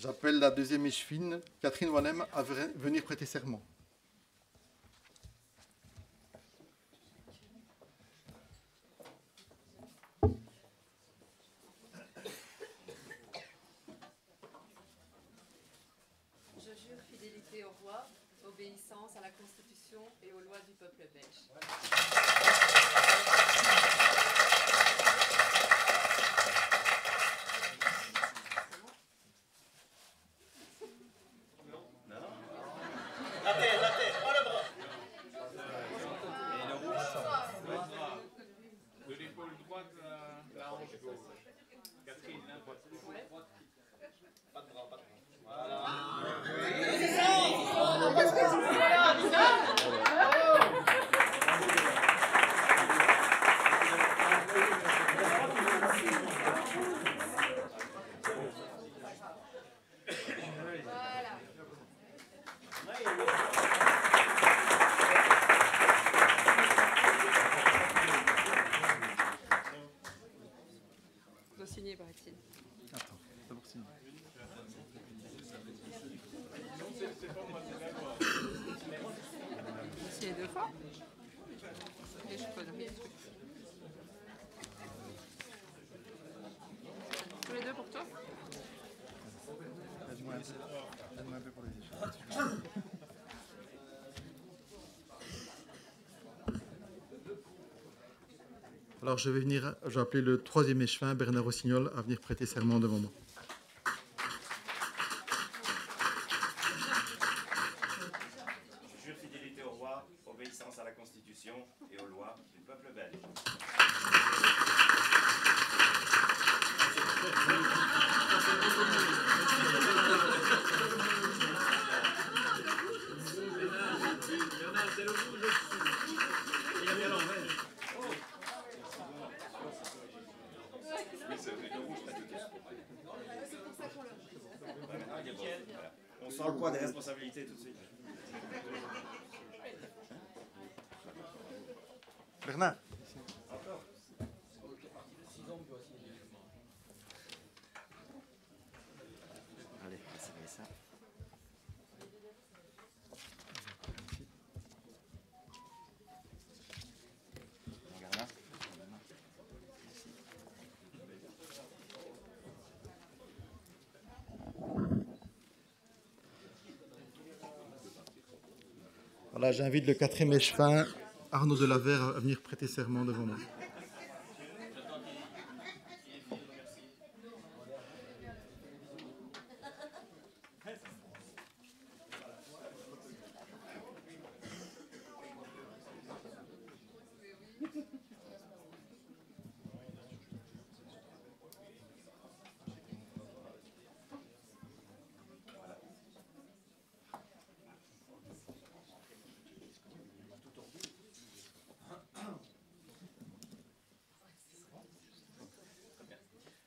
J'appelle la deuxième échevine, Catherine Wanem, à venir prêter serment. Je jure fidélité au roi, obéissance à la Constitution et aux lois du peuple belge. De l'épaule droite à la hanche gauche. Catherine, hein, pas de droite. Pas de bras, pas de bras. Doit signer, paraît-il. Attends, d'abord signer. Signer deux fois. Et je peux donner le truc. Tous les deux pour toi? Aide-moi un peu pour les échevins. Alors je vais appeler le troisième échevin, Bernard Rossignol, à venir prêter serment devant moi. Je jure fidélité au roi, obéissance à la Constitution et aux lois du peuple belge. On sent le poids des responsabilités tout de suite. Bernard. Allez, on va serrer ça. Regarde là. Voilà, j'invite le quatrième échevin, Arnaud Delavert, à venir prêter serment devant moi.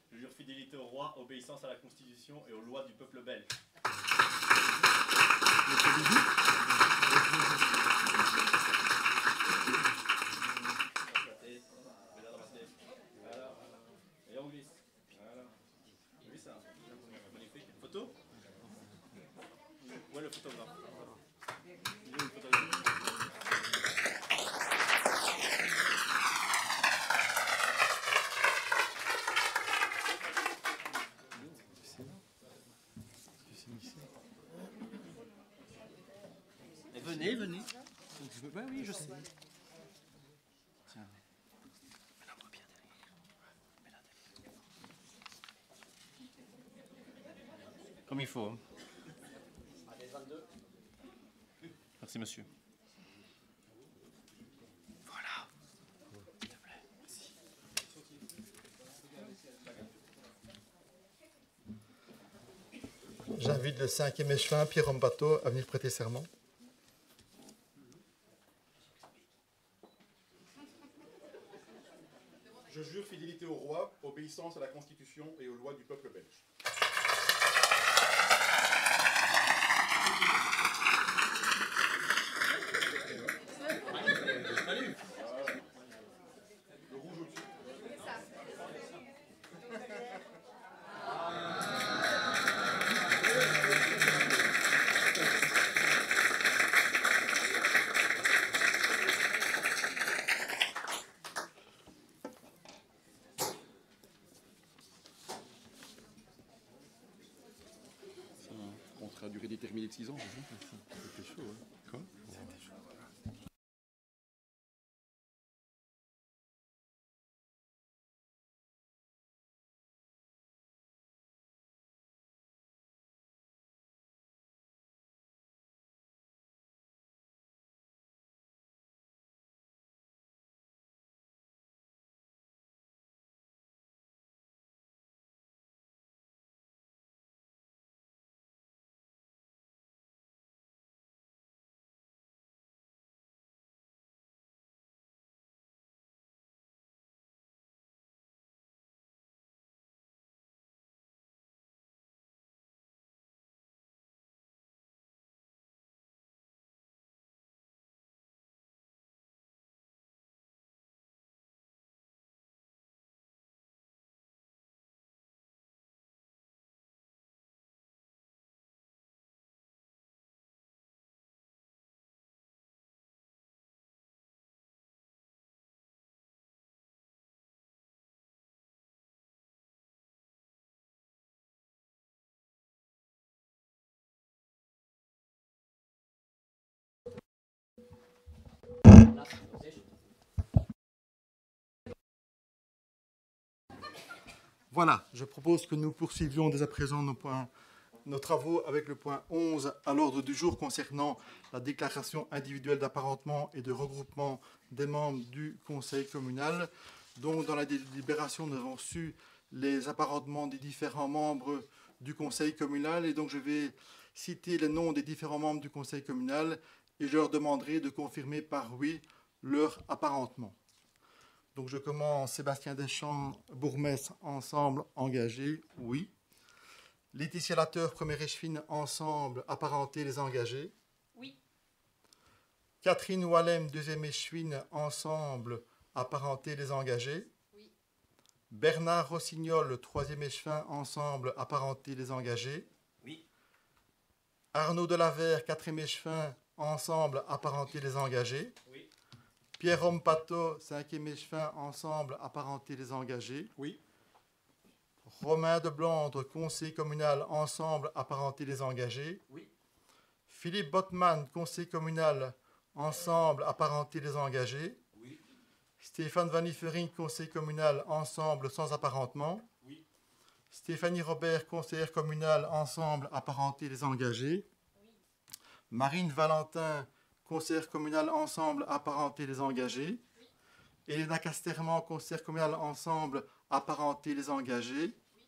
Je jure fidélité au roi, obéissance à la Constitution et aux lois du peuple belge. Et on glisse. Voilà. Oui, ça. Magnifique. Photo? Où est le photographe? Il est où le photographe? Venez, venez. Bah oui, je sais. Tiens. Mets-la-moi bien derrière. Comme il faut. Merci, monsieur. Voilà. S'il te plaît. Merci. J'invite le cinquième échevin, Pierre Rombato, à venir prêter serment. Je jure fidélité au roi, obéissance à la Constitution et aux lois du peuple belge. Le rouge au-dessus. contrat à durée déterminée de 6 ans. C'était chaud, hein. Quoi? Voilà, je propose que nous poursuivions dès à présent nos travaux avec le point 11 à l'ordre du jour concernant la déclaration individuelle d'apparentement et de regroupement des membres du conseil communal. Donc, dans la délibération, nous avons reçu les apparentements des différents membres du conseil communal et donc je vais citer les noms des différents membres du conseil communal et je leur demanderai de confirmer par oui leur apparentement. Donc je commence. Sébastien Deschamps, bourgmestre, ensemble, engagé, oui. Laetitia Lateur, première échevine, ensemble, apparenté, les engagés. Oui. Catherine Wallem, deuxième échevine, ensemble, apparenté, les engagés. Oui. Bernard Rossignol, troisième échevin, ensemble, apparenté, les engagés. Oui. Arnaud Delavert, quatrième échevin, ensemble, apparenté, les engagés. Oui. Pierre-Homme Patot, cinquième échevin, ensemble, apparenté, les engagés. Oui. Romain de Blandre, conseiller communal, ensemble, apparenté, les engagés. Oui. Philippe Bottmann, conseiller communal, ensemble, apparenté, les engagés. Oui. Stéphane Vanifering, conseiller communal, ensemble, sans apparentement. Oui. Stéphanie Robert, conseillère communale, ensemble, apparenté, les engagés. Oui. Marine Valentin, conseillère communale, ensemble, apparenté, les engagés. Oui. Elena Casterman, conseillère communale, ensemble, apparenté, les engagés. Oui.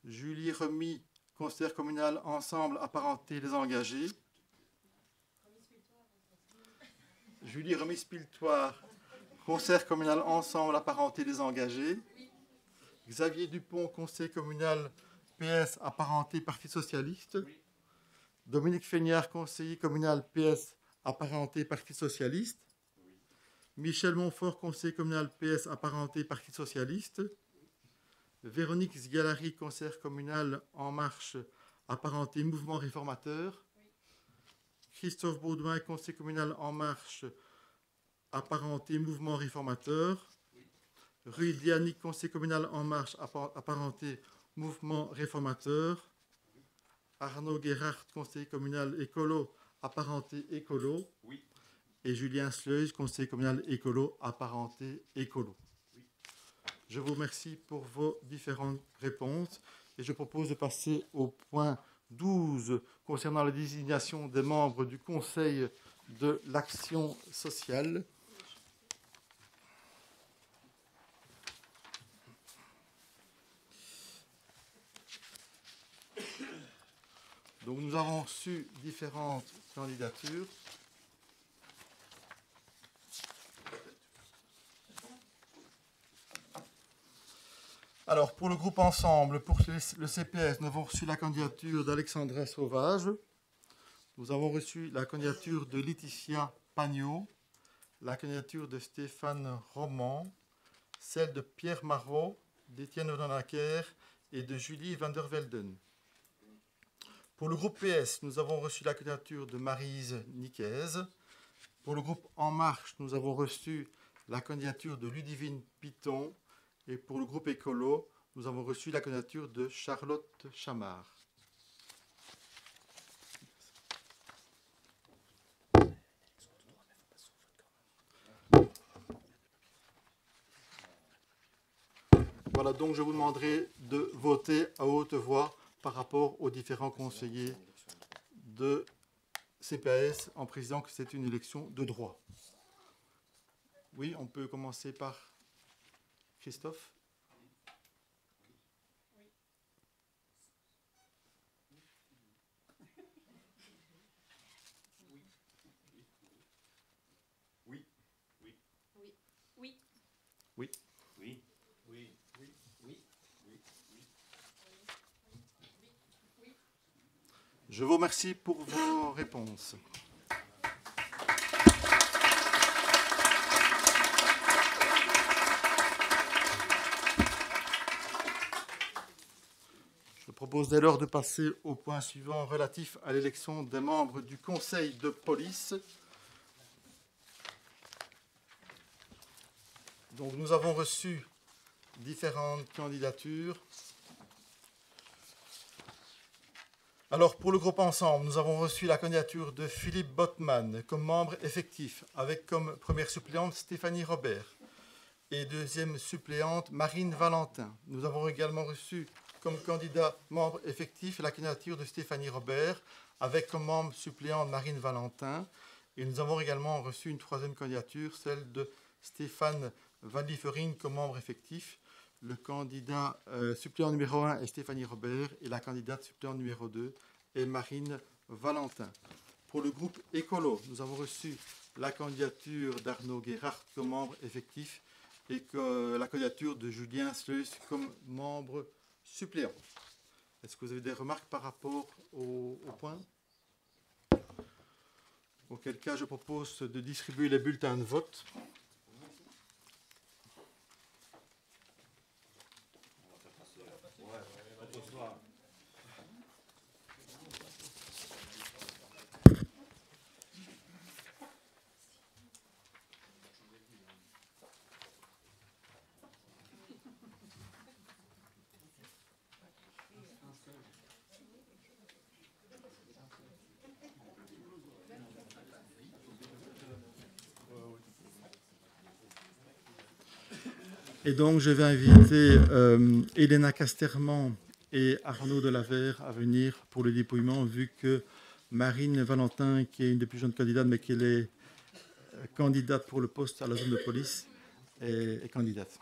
Julie Remy, conseillère communale, ensemble, apparenté, les engagés. Julie Remy-Spiltoire, conseillère communale, ensemble, apparenté, les engagés. Oui. Xavier Dupont, conseiller communal, PS, apparenté, Parti socialiste. Oui. Dominique Feignard, conseiller communal, PS, apparenté, Parti socialiste. Oui. Michel Montfort, conseiller communal, PS, apparenté, Parti socialiste. Véronique Sgalari, conseillère communale, En Marche, apparenté, Mouvement réformateur. Oui. Christophe Baudouin, conseiller communal, En Marche, apparenté, Mouvement réformateur. Oui. Rue Dianic, conseiller communal, En Marche, apparenté, Mouvement réformateur. Oui. Arnaud Guérard, conseiller communal, écolo, apparenté, écolo. Oui. Et Julien Sleuil, conseiller communal, écolo, apparenté, écolo. Oui. Je vous remercie pour vos différentes réponses et je propose de passer au point 12 concernant la désignation des membres du Conseil de l'action sociale. Donc nous avons reçu différentes candidatures. Alors, pour le groupe Ensemble, pour le CPS, nous avons reçu la candidature d'Alexandra Sauvage. Nous avons reçu la candidature de Laetitia Pagnot, la candidature de Stéphane Roman, celle de Pierre Marot, d'Étienne Odonaker et de Julie van der Velden. Pour le groupe PS, nous avons reçu la candidature de Maryse Nicaise. Pour le groupe En Marche, nous avons reçu la candidature de Ludivine Piton. Et pour le groupe Écolo, nous avons reçu la candidature de Charlotte Chamard. Voilà, donc je vous demanderai de voter à haute voix par rapport aux différents conseillers de CPAS en précisant que c'est une élection de droit. Oui, on peut commencer par Christophe. Oui. Oui. Oui. Oui. Oui. Oui. Oui. Je vous remercie pour vos réponses. Je propose dès lors de passer au point suivant relatif à l'élection des membres du conseil de police. Donc nous avons reçu différentes candidatures. Alors pour le groupe Ensemble, nous avons reçu la candidature de Philippe Bottmann comme membre effectif, avec comme première suppléante Stéphanie Robert et deuxième suppléante Marine Valentin. Nous avons également reçu comme candidat membre effectif la candidature de Stéphanie Robert, avec comme membre suppléante Marine Valentin. Et nous avons également reçu une troisième candidature, celle de Stéphane Van-Liefering comme membre effectif. Le candidat suppléant numéro 1 est Stéphanie Robert et la candidate suppléante numéro 2 est Marine Valentin. Pour le groupe Écolo, nous avons reçu la candidature d'Arnaud Guérard comme membre effectif et que la candidature de Julien Sleus comme membre suppléant. Est-ce que vous avez des remarques par rapport au point? Auquel cas, je propose de distribuer les bulletins de vote. Et donc, je vais inviter Elena Casterman et Arnaud Delavert à venir pour le dépouillement, vu que Marine Valentin, qui est une des plus jeunes candidates, mais qui est candidate pour le poste à la zone de police, est candidate.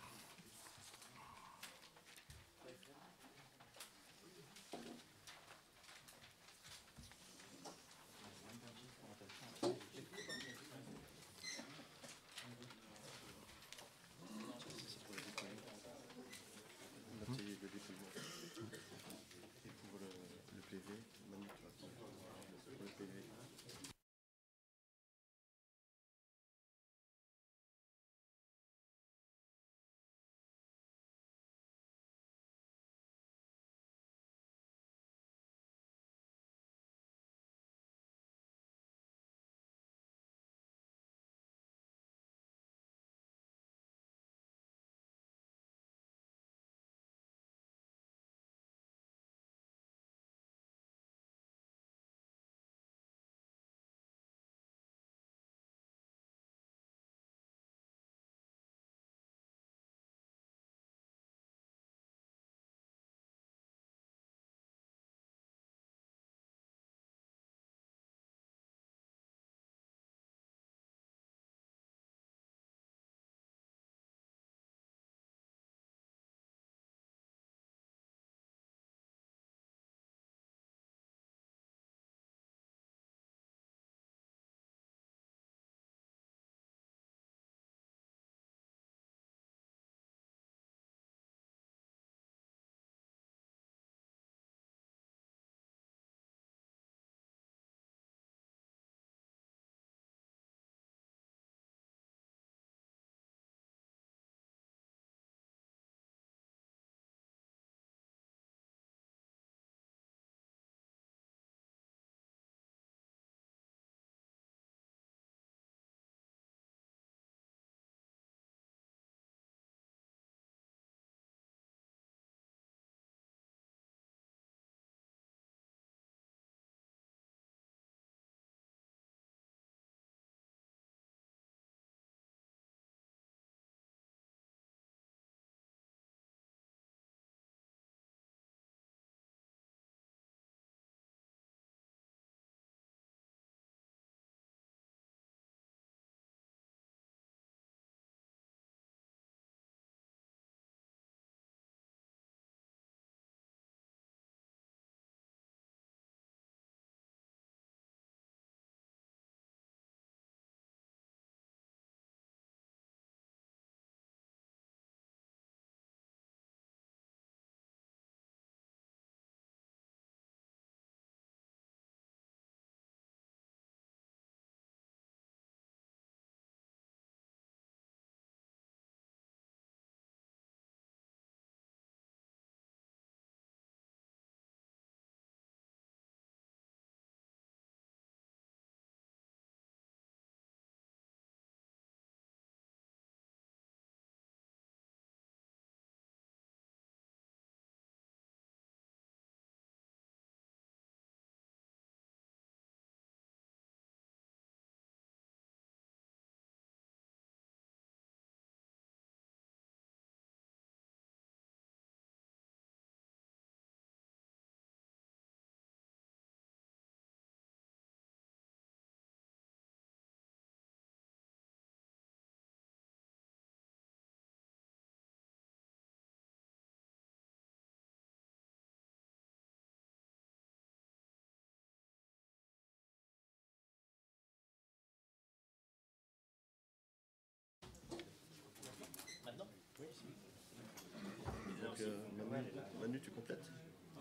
Manu, tu complètes?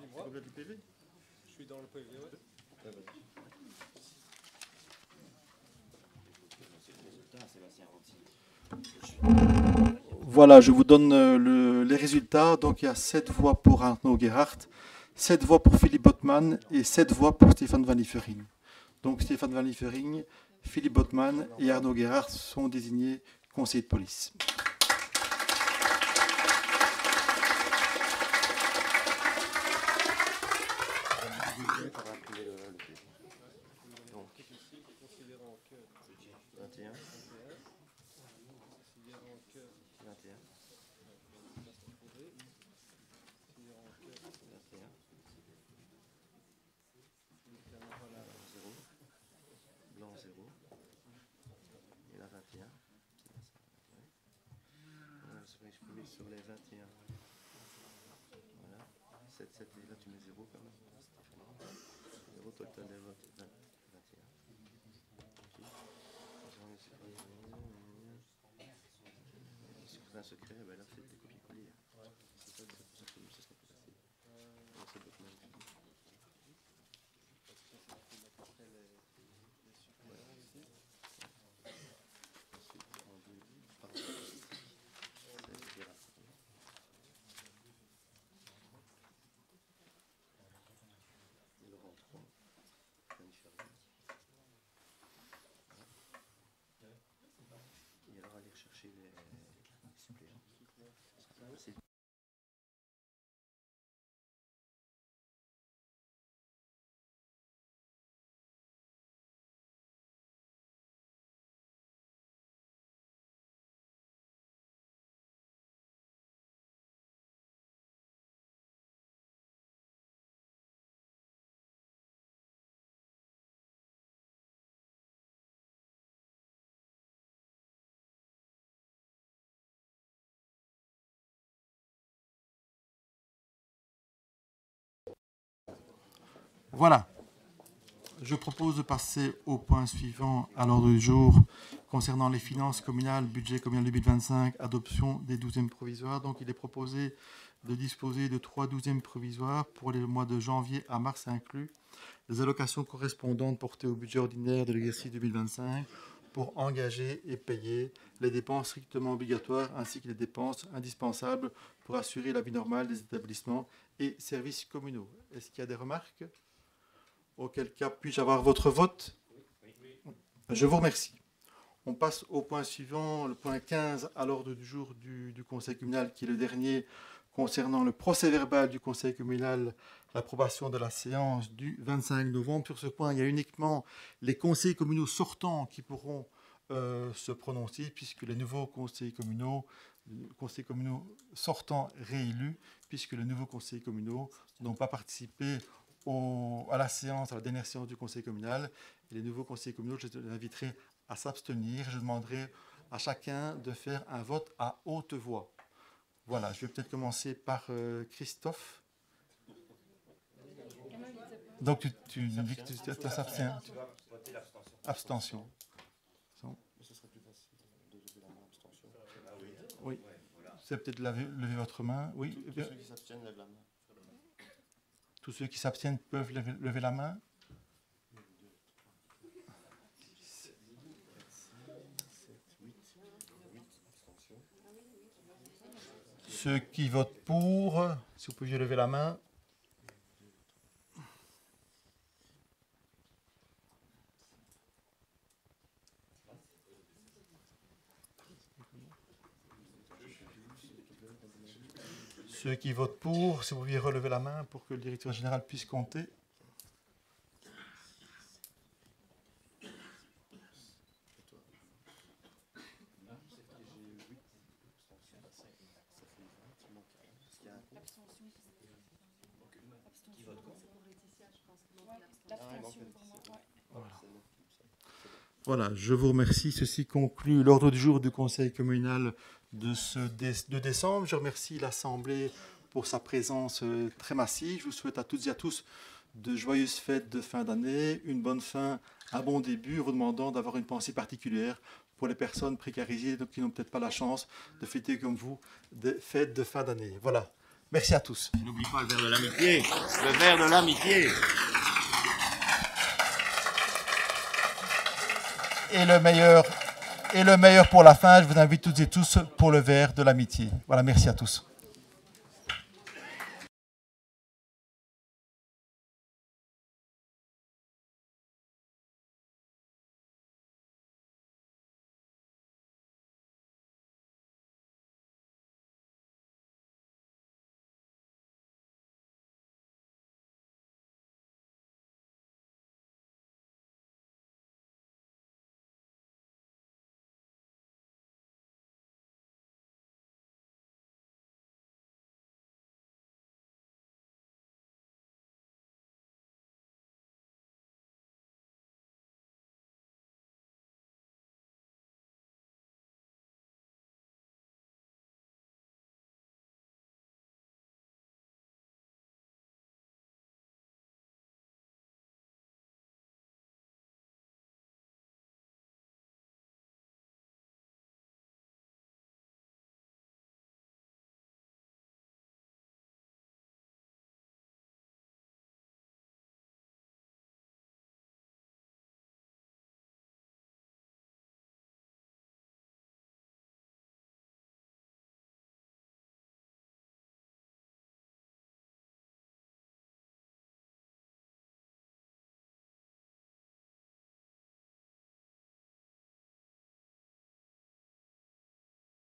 Tu complètes le PV? Je suis dans le PV, oui. Ouais, vas-y. Voilà, je vous donne les résultats. Donc, il y a 7 voix pour Arnaud Gerhardt, 7 voix pour Philippe Botman et 7 voix pour Stéphane Van Liefering. Donc, Stéphane Van Liefering, Philippe Botman et Arnaud Gerhardt sont désignés conseillers de police. Donc, 21. 0. Blanc 0. Et la 21. Voilà, je peux mettre sur les 21. Voilà. 7, 7, et là tu mets 0 quand même. 0 total des votes 21. Si vous avez un secret, ben là faites des copies-coller. C'est ça, ce serait plus facile. C'est votre main. Et alors aller rechercher les suppléants. Voilà. Je propose de passer au point suivant à l'ordre du jour concernant les finances communales, budget communal 2025, adoption des 12e provisoires. Donc, il est proposé de disposer de 3 12e provisoires pour les mois de janvier à mars inclus. Les allocations correspondantes portées au budget ordinaire de l'exercice 2025 pour engager et payer les dépenses strictement obligatoires ainsi que les dépenses indispensables pour assurer la vie normale des établissements et services communaux. Est-ce qu'il y a des remarques ? Auquel cas, puis-je avoir votre vote? Je vous remercie. On passe au point suivant, le point 15 à l'ordre du jour du Conseil communal, qui est le dernier concernant le procès-verbal du Conseil communal, l'approbation de la séance du 25 novembre. Sur ce point, il y a uniquement les conseils communaux sortants qui pourront se prononcer, puisque les nouveaux conseils communaux sortants réélus, puisque les nouveaux conseils communaux n'ont pas participé à la séance, à la dernière séance du conseil communal. Et les nouveaux conseillers communaux, je les inviterai à s'abstenir. Je demanderai à chacun de faire un vote à haute voix. Voilà, je vais peut-être commencer par Christophe. Donc tu dis que tu t'abstiens. Abstention. Ce serait plus facile de lever la main, abstention. Oui. C'est peut-être lever votre main. Oui. Tous ceux qui s'abstiennent lèvent la main. Tous ceux qui s'abstiennent peuvent lever la main. Ceux qui votent pour, si vous pouviez lever la main. Ceux qui votent pour, si vous pouviez relever la main pour que le directeur général puisse compter. Voilà, je vous remercie. Ceci conclut l'ordre du jour du Conseil communal de décembre. Je remercie l'Assemblée pour sa présence très massive. Je vous souhaite à toutes et à tous de joyeuses fêtes de fin d'année, une bonne fin, un bon début, vous demandant d'avoir une pensée particulière pour les personnes précarisées qui n'ont peut-être pas la chance de fêter comme vous des fêtes de fin d'année. Voilà, Merci à tous. N'oublie pas le verre de l'amitié. Le verre de l'amitié. Et le meilleur pour la fin, je vous invite toutes et tous pour le verre de l'amitié. Voilà, merci à tous.